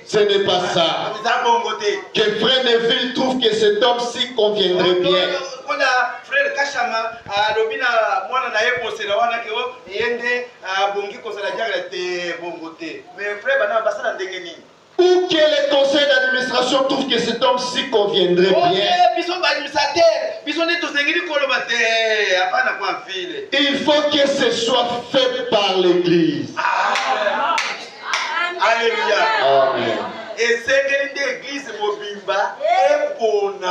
Ce n'est pas ça. Que Frère Neville trouve que cet homme-ci conviendrait bien. Ou que les conseils d'administration trouvent que cet homme-ci conviendrait bien. Il faut que ce soit fait par l'Église. Alléluia. Amen. Et c'est que l'église mobimba est bonne.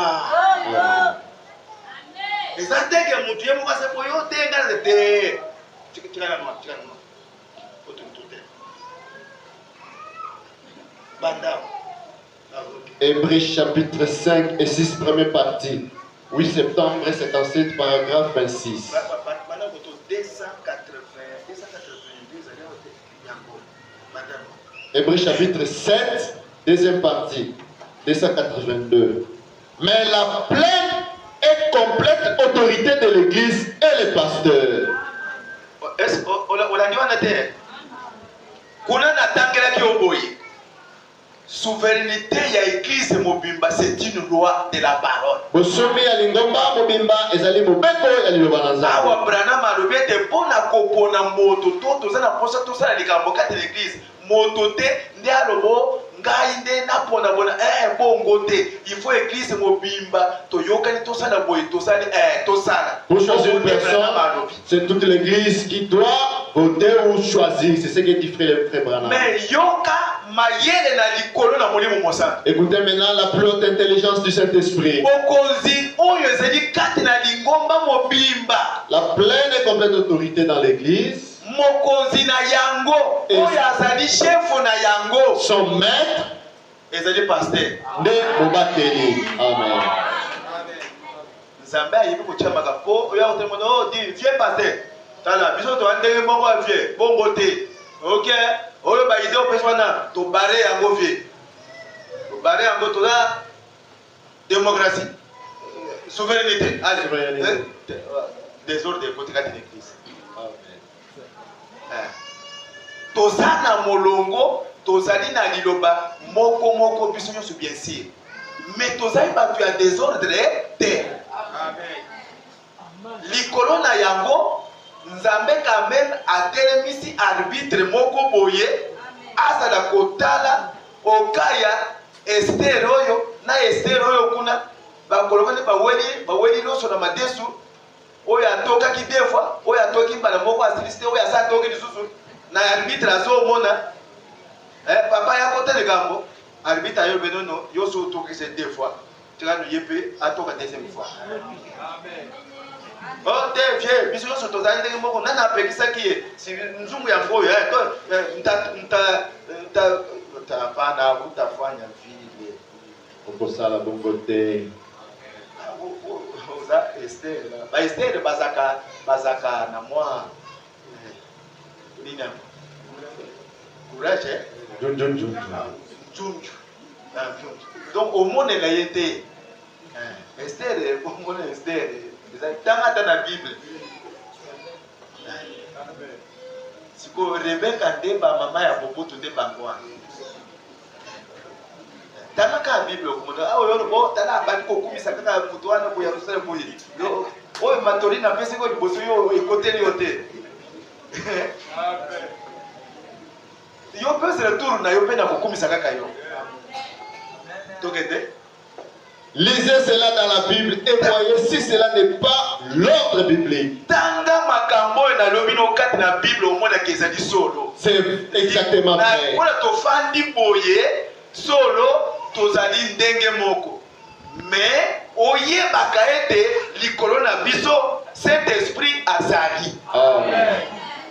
Et ça t'est que mon Dieu m'a fait pour y aller dans le thé. Tu vas la noix. Hébreux chapitre 5 et 6 première partie. 8 septembre 57 paragraphe 26. Hébreux chapitre 7 deuxième partie 282. Mais la pleine et complète autorité de l'Église et les pasteurs. est-ce olandi wana te kuna natangelaki oboye souveraineté ya église mobimba c'est une loi de la parole. Bosomi ya lingomba mobimba ezali mobeko ya liloba na Nzambe. Awa Branham alobi ete mpona kopona moto to toza na posa tosala likambo kati na église moto te nde alobo ngai nde napona bona bongo te il faut église mobimba toyokani tosala boye tosali tosala. Pour choisir une personne, c'est toute l'église qui doit voter ou choisir. C'est ce que dit frère Branham. Mais yoka mayele na likolo na molimo mosantu. Écoutez maintenant la plus haute intelligence du Saint-Esprit. Bokonzi oyo ezali kati na lingomba mobimba. La pleine et complète autorité dans l'église. Mokonzi na yango oyo azali chef na yango. Son maître ezali pasteur. Nde mobateli. Amen. Nzambe ayebi kochamaka po oyo akotelemona o di vieux pasteur. Tala biso to andenge moko ya vieux bongo te. OK. Oyo ba idée opesa wana to bare yango vieux. To bare yango to la démocratie. Souveraineté. Allez. Désordre de côté de l'église. Toza na molongo tozali na liloba moko biso nyonso bien sûr mais tozali bato ya désordre te. Likolo na yango Nzambe quand même atelemisi arbitre moko boye azala kotala okaya Esther oyo na Esther oyo kuna bakolobani baweli loso na madesu oyo atokaki deux fois oyo atoki mbala moko asilisite oyo asatoki lisusu na arbitre azomona papa yako te likambo arbitre ayo benono yoso otokise deux fois tikano yepe atoka deuxième fois. Oh te vieux biso yoso tozali ndenge moko nana apekisaki ye si nzungu ya ngoyo nta pana utafanya vile okosala bongo te. Esther ba Esther bazaka na moi nina courage Junju. donc au monde la yete Esther au monde Esther tanga na Bible siko Rebecca ndeba mama ya Boboto ndeba ngwa tanga ka Bible okumono awo bo tala abandi kokumisa kaka mutu wana ko Yerusalemu boye oyo matori na pesi ko liboso yo ekoteli yote yo pesi retour na yo pe na kokumisa kaka yo tokete. Lisez cela dans la Bible et voyez si cela n'est pas l'ordre biblique. Tanga makambo na lobino kati na Bible omona kezali solo. C'est exactement vrai. Pour to fandi boye solo tozali ndenge moko. Mais oyebaka ete likolo na biso Saint-Esprit azali. Amen.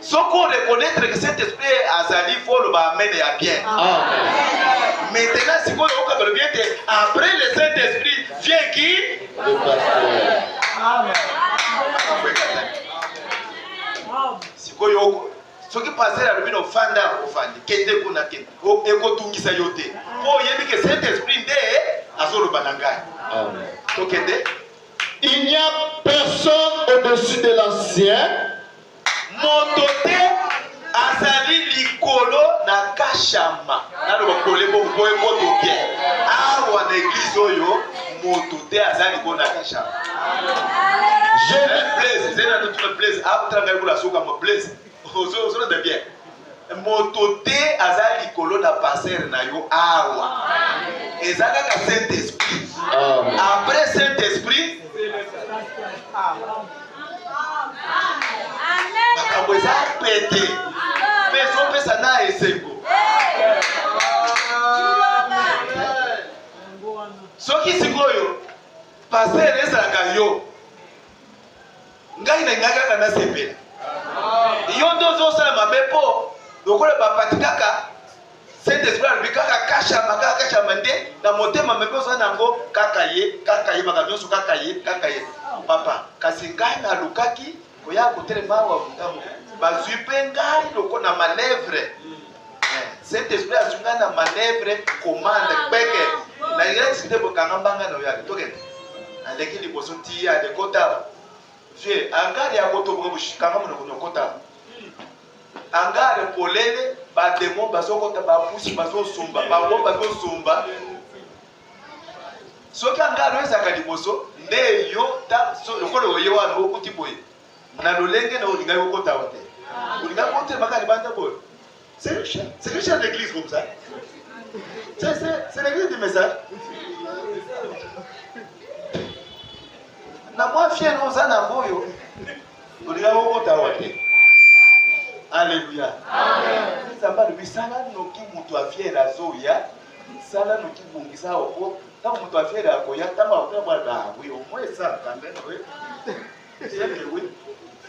Ce qu'on reconnaître que Saint-Esprit azali faut le bamene ya bien. Amen. Maintenant si on a bien après le Saint-Esprit vient qui? Le pasteur. Amen. Si koyo soki passer alobi no fanda ofandi kende kuna kende ekotungisa yote po yebi que Saint-Esprit nde azoloba na ngai. Amen. Tokende. Il n'y a personne au-dessus de l'ancien. Moto te azali likolo na kashama nalo bakole bokoye moto bien awa na église oyo moto te azali likolo na kashama. Je me plaise c'est na tout me plaise après ngai kula soka me plaise ozo de bien moto te azali likolo na passer na yo awa ezaka ka Saint-Esprit. Après Saint-Esprit makambo eza pete mpe ezopesa na esengo. Soki sikoyo paster ezalaka yo ngai na ngai kaka nasepela yo nde ozosala mabe mpo lokola bapati kaka Saint-Esprit alobi kaka kashama nde na motema mabe ozala nango kaka ye makambo nyonso kaka ye papa kasi ngai nalukaki koya kotelema awa mutambo bazwi mpe ngai loko na manevre Saint-Esprit azwi ngai na manevre commande kpeke na yelisite bokanga mbanga na oyaki tokende aleki liboso ti alekota vie angari akotoboka boshikanga monoko nyokota angare polele bademo bazokota bapusi bazosumba bango bazosumba soki angare ezaka liboso nde yo lokolo oye wana okuti boye na lolenge na olingai okota wa te olingai kotelema libanda boye. C'est le chef d'église comme ça. C'est l'église du message. Na moi fier nous en aboyo. Olingai okota wa te. Alléluia. Amen. Ça va lui sala no ki mutu afie la zoya. Sala no ki bungisa oko. Ta mutu afie la koya ta ma okwa ba da oui au moins ça quand même oui. C'est que oui.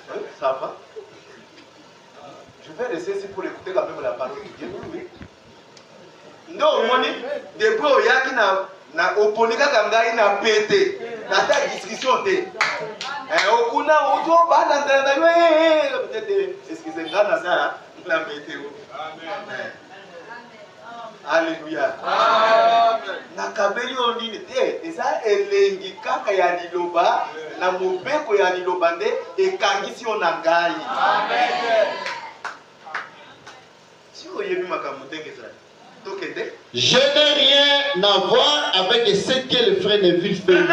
Oui, ça va. Je vais laisser ici pour écouter quand même la parole de Dieu. Oui. Non, moni depuis oyaki na oponika kanga ina pété. Na ta discussion te. Okuna ojo bana ndana yo peut-être excusez ngana ça na météo. Amen. Alléluia. Amen. Na kabeli ondini te eza elengi kaka ya liloba na mobeko ya liloba nde ekangisi ona ngai. Amen. Si oyebi makambo ndenge ezali tokende. Je n'ai rien à voir avec ce que le frère Neville fait ici.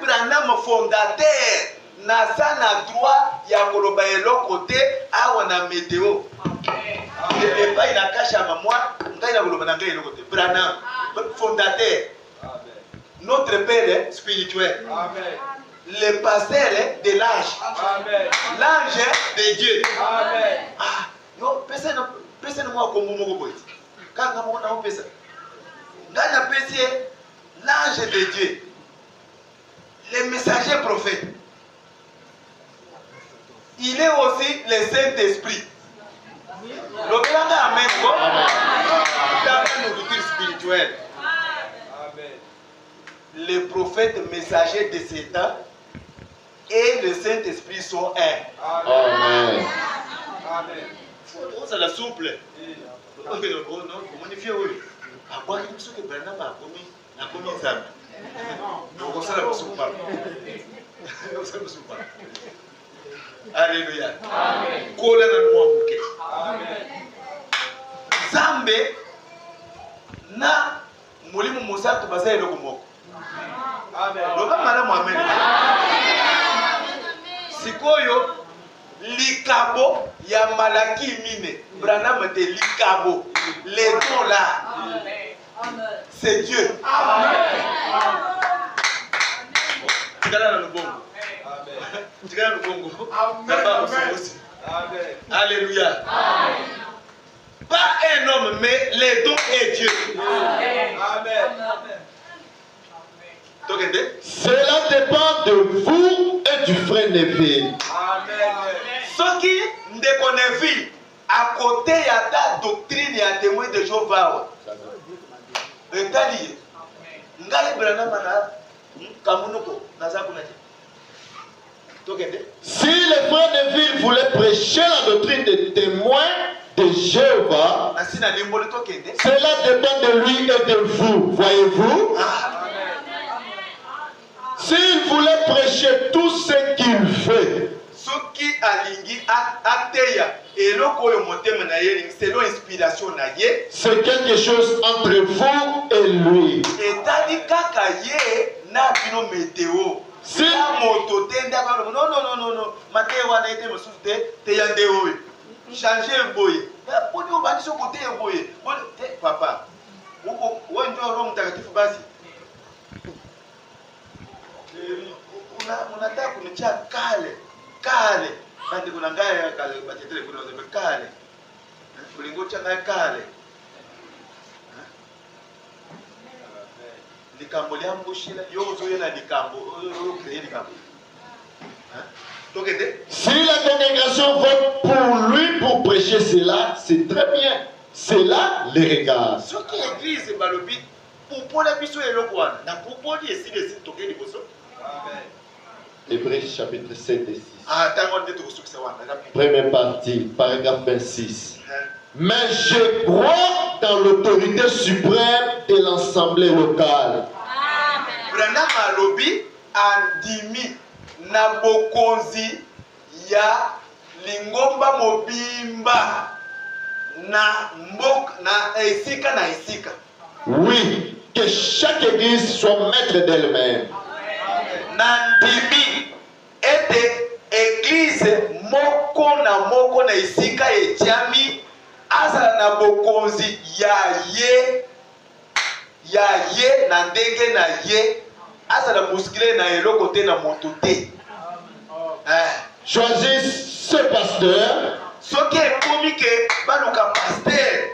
Branham fondateur nasa na droit ya koloba eloko te awa na météo. Et pas il a caché à moi, ngai na koloba na ngai eloko te. Branham fondateur. Notre père spirituel. Amen. Le pasteur de l'ange. Amen. L'ange de Dieu. Amen. Ah, yo personne moi comme moko boy. Quand on a un pesa. Dans la pesa l'ange de Dieu. Le messager prophète. Il est aussi le Saint-Esprit. Le grand amen. Dans la nourriture spirituelle. Les prophètes messagers de Satan et le Saint-Esprit sont un. Amen. Amen. C'est la souple. Non, comment il fait oui. À quoi il faut que Branham a commis ça. Donc ça la soupe pas. Alléluia. Amen. Kola na moi bouquet. Amen. Zambe na mulimu musa tubasa eloko moko. Amen. Loba madame amen. Sikoyo likabo ya malaki mine. Branham te likabo. Les dons là. C'est Dieu. Amen. Tigala na lubongo. Amen. Tigala na lubongo. Amen. Alléluia. Amen. Pas un homme, mais les dons est Dieu. Amen. Cela dépend de vous et du frère Neville. Amen. Ce qui ne connaît pas à côté de ta doctrine et à témoin de Jéhovah. C'est-à-dire, si le frère Neville voulait prêcher la doctrine des témoins de Jéhovah, cela dépend de lui et de vous. Voyez-vous? S'il voulait prêcher tout ce qu'il fait, c'est quelque chose entre vous et lui. Si changer un boy. Papa, unataka kunitia kale bandi kuna ngaya kale batetele kuna zebe kale kulingocha ngaya kale likambo lya mbushila yozo yena likambo créer likambo. Si la congrégation vote pour lui pour prêcher cela, c'est très bien. Cela les regarde. Ce qui est église balobi pour la biso elokwana na pour dire si les toke liboso. Amen. Hébreux chapitre 7 et 6. Première partie, paragraphe 26. Mais je crois dans l'autorité suprême de l'assemblée locale. Branham alobi andimi na bokonzi ya lingomba mobimba na mbok na esika na esika. Oui, que chaque église soit maître d'elle-même. Nandimi ete église moko na esika etiami azala na bokonzi ya ye na ndenge na ye azala muskile na eloko te na moto te. Choisissez ce pasteur. Soki ekomi ke baluka pasteur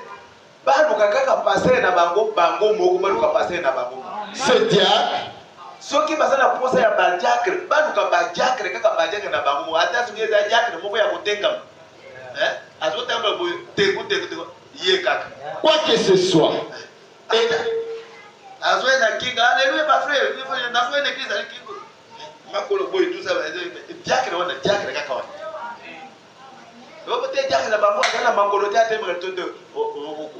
baluka kaka pasteur na bango moko baluka pasteur na bango. Ce diacre. Soki baza na posa ya badiacre baluka badiacre kaka badiacre na bango ata soki eza diacre moko ya kotengama azotamba teko ye kaka Quoi que ce soit. azoye na kinga aleluya ba frère nazoye na église ali kingo makolo boy tout ça diacre wana diacre kaka wana lokote diacre na bango azana makolo te atemba toto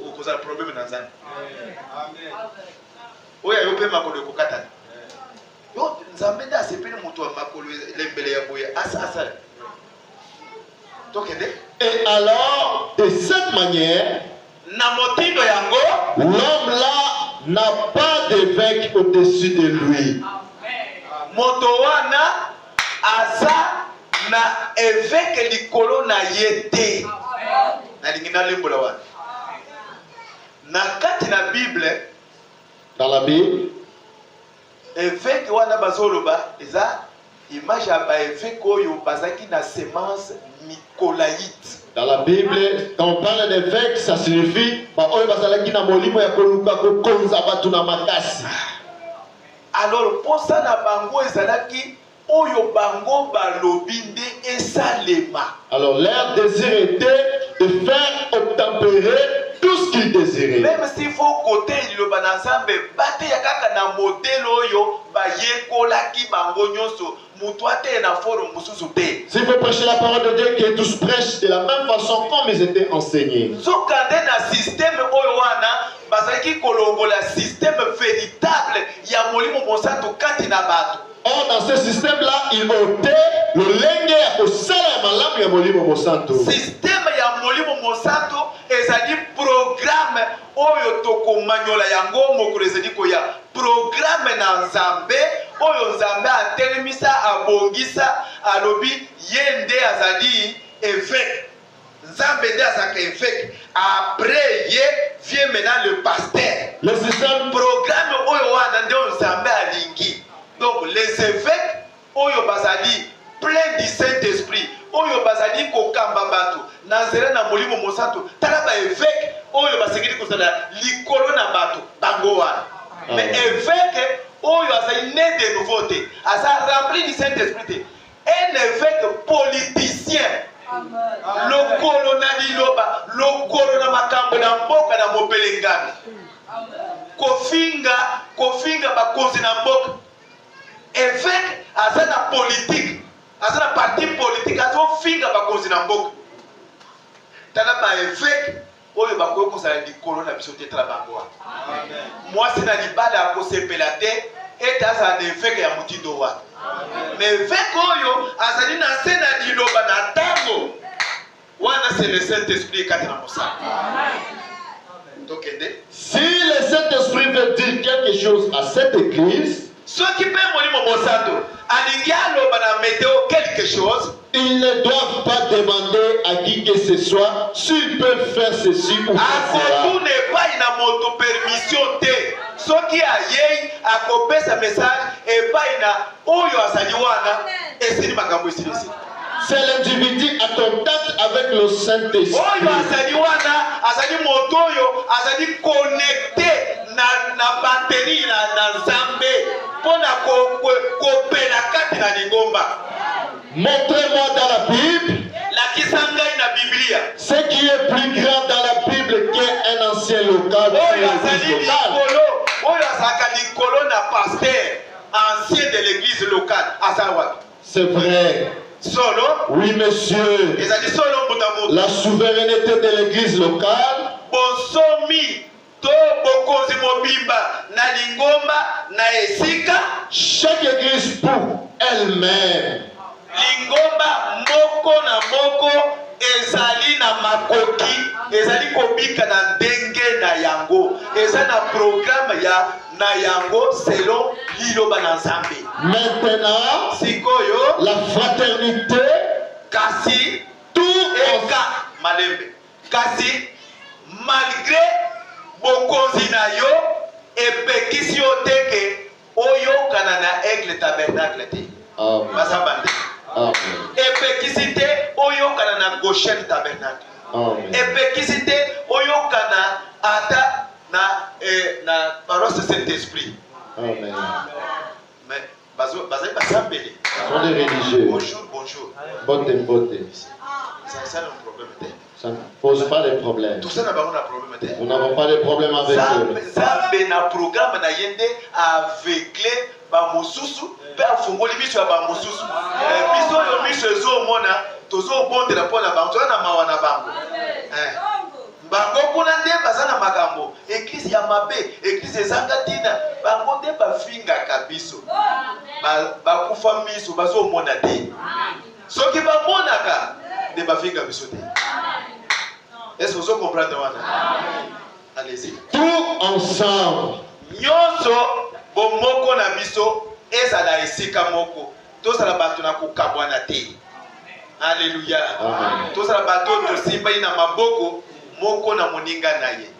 okozala problème na nzambe. Amen. Oya yo pe makolo kokatana yo nzambe nda asepeli moto wa makolo lembele ya boya asa tokende. Et alors, de cette manière, l'homme là n'a pas d'évêque au-dessus de lui. Motowana asa na évêque likolo na yete. Na lingina lembola wana. Na kati na Bible, dans la Bible, évêque wana bazoloba eza image ya ba évêque oyo bazaki na semence nicolaïte. Dans la Bible, quand on parle d'évêque, ça signifie alors, pour ça, na bango ezalaki oyo bango balobinde esalema. Alors, leur désir était de faire obtempérer tout ce qu'ils désiraient. Même s'il faut côté liloba na Nzambe, bate ya kaka na modèle oyo bayekolaki bango nyonso. S'il faut prêcher la parole de Dieu, que tous prêchent de la même façon comme ils étaient enseignés. Or, dans ce système-là, il ôtait le linge au salaire malam ya molimo mosanto. Système ya molimo mosanto ezali programme oyo tokomanyola yango mokolo ezali koya programme na Nzambe oyo Nzambe atelemisa abongisa alobi yende azali évêque. Nzambe nde azaka évêque. Après ye vient maintenant le pasteur. Le système programme oyo wana nde Nzambe alingi. Donc les évêques oyo bazali plein du Saint-Esprit oyo bazali kokamba bato nazere na molimo mosanto tala ba évêque oyo basekeli kozala likolo na bato bango wana. Mais évêque oyo azali né de nouveauté asa rempli du Saint-Esprit. Un évêque politicien lokolo na liloba lokolo na makambo na mboka na mobelengano kofinga bakonzi na mboka. Évêque aza na politique aza na parti politique azofinga bakonzi na mboka. Tala ba évêque oyo bakoki kozala likolo na biso te tala bango wana. Mwasi na libala akosepela te ete azala na évêque ya motindo wana. Mais évêque oyo azali na se na liloba na ntango wana c'est le Saint-Esprit kati na mosala. Si le Saint-Esprit veut dire quelque chose à cette église, quelque chose, ils ne doivent pas demander à qui que ce soit s'ils peuvent faire ceci ou faire cela. C'est l'individu à contact avec le Saint-Esprit. Montrez-moi dans la Bible ce qui est plus grand dans la Bible qu'un ancien local. C'est vrai. Solo. Oui, monsieur. La souveraineté de l'église locale. Bonsomi. Chaque église pour elle-même. moko na moko ezali na makoki ezali kobika na ndenge na yango eza na programme ya na yango selon liloba na Nzambe. Maintenant, Sikoyo la fraternité, kasi tout eka malembe kasi malgré bokonzi na yo epekisi yo teke oyo kana na aigle tabernacle te. Amen. Basabande. Amen. Epekisi te oyo kana na Goshen tabernacle. Amen. Epekisi te oyo kana ata na paroisse Saint-Esprit. Amen. Mais bazali basambele. Ce sont des religieux. Bonjour. Bote. Ça un problème te. Ça ne pose pas de problème. Tout ça n'a pas un problème te. Nous n'avons pas de problème avec eux. Zambe na programme na yende aveuglé ba mosusu pe afungoli biso ya ba mosusu. Biso yo miso ezo mona tozo bondela pona bango na mawa na bango. Bango kuna nde bazana makambo. Église ya mabe, église ezanga tina. Bango nde bafinga kabiso. Ba kufa miso bazo mona te. Soki ba monaka nde bafinga biso te. Est-ce que vous comprenez? Allez-y. Tout ensemble. Nyonso bomoko na biso ezala esika moko. Tozala bato na kokabwana te. Alléluia. Amen. Tozala bato tosimba na maboko moko na moninga na ye.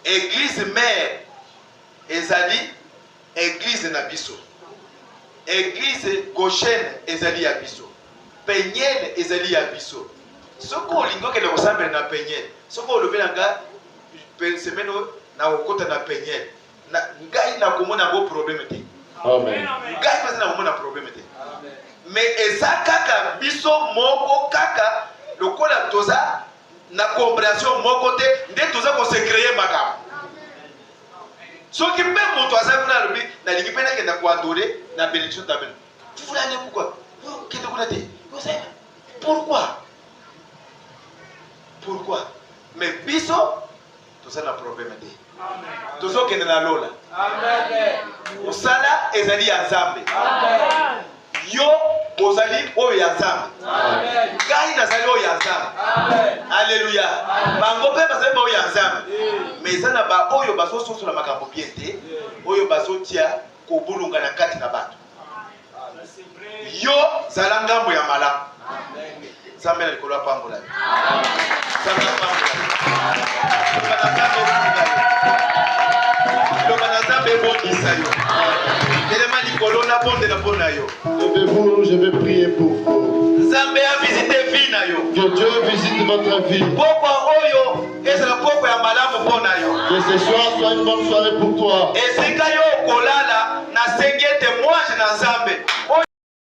Église mère ezali église na biso. Église Goshen ezali ya biso. Penyel ezali ya biso. Soko olingo kele kosambela na Penyel. Soko olobela nga semaine na okota na Penyel. Na ngai na komona ngo problème te. Amen. Ngai pas na komona problème te. Mais eza kaka biso moko kaka lokola toza na compréhension moko te nde toza ko se créer makambo. Soki mpe moto aza kuna lobi na lingi pena kenda ko adorer na bénédiction ta belle. Tu voulais aller pourquoi? Kenda kuna te. Pourquoi? Mais biso toza na problème te. Tozo kenda na lola. Amen. Osala ezali ya Nzambe. Amen. Yo ozali oyo ya Nzambe. Amen. Ngai nazali oyo ya Nzambe. Amen. Alléluia. Bango pe bazali oyo ya Nzambe. Mais eza na ba oyo bazososo na makambo bien te. Oyo bazotia kobulunga na kati na bato. Yo zala ngambo ya malamu. Amen. Nzambe na likolo apambola. Amen. Nzambe apambola. Je vais prier pour vous. Que Dieu visite votre vie. Que ce soir soit une bonne soirée pour toi.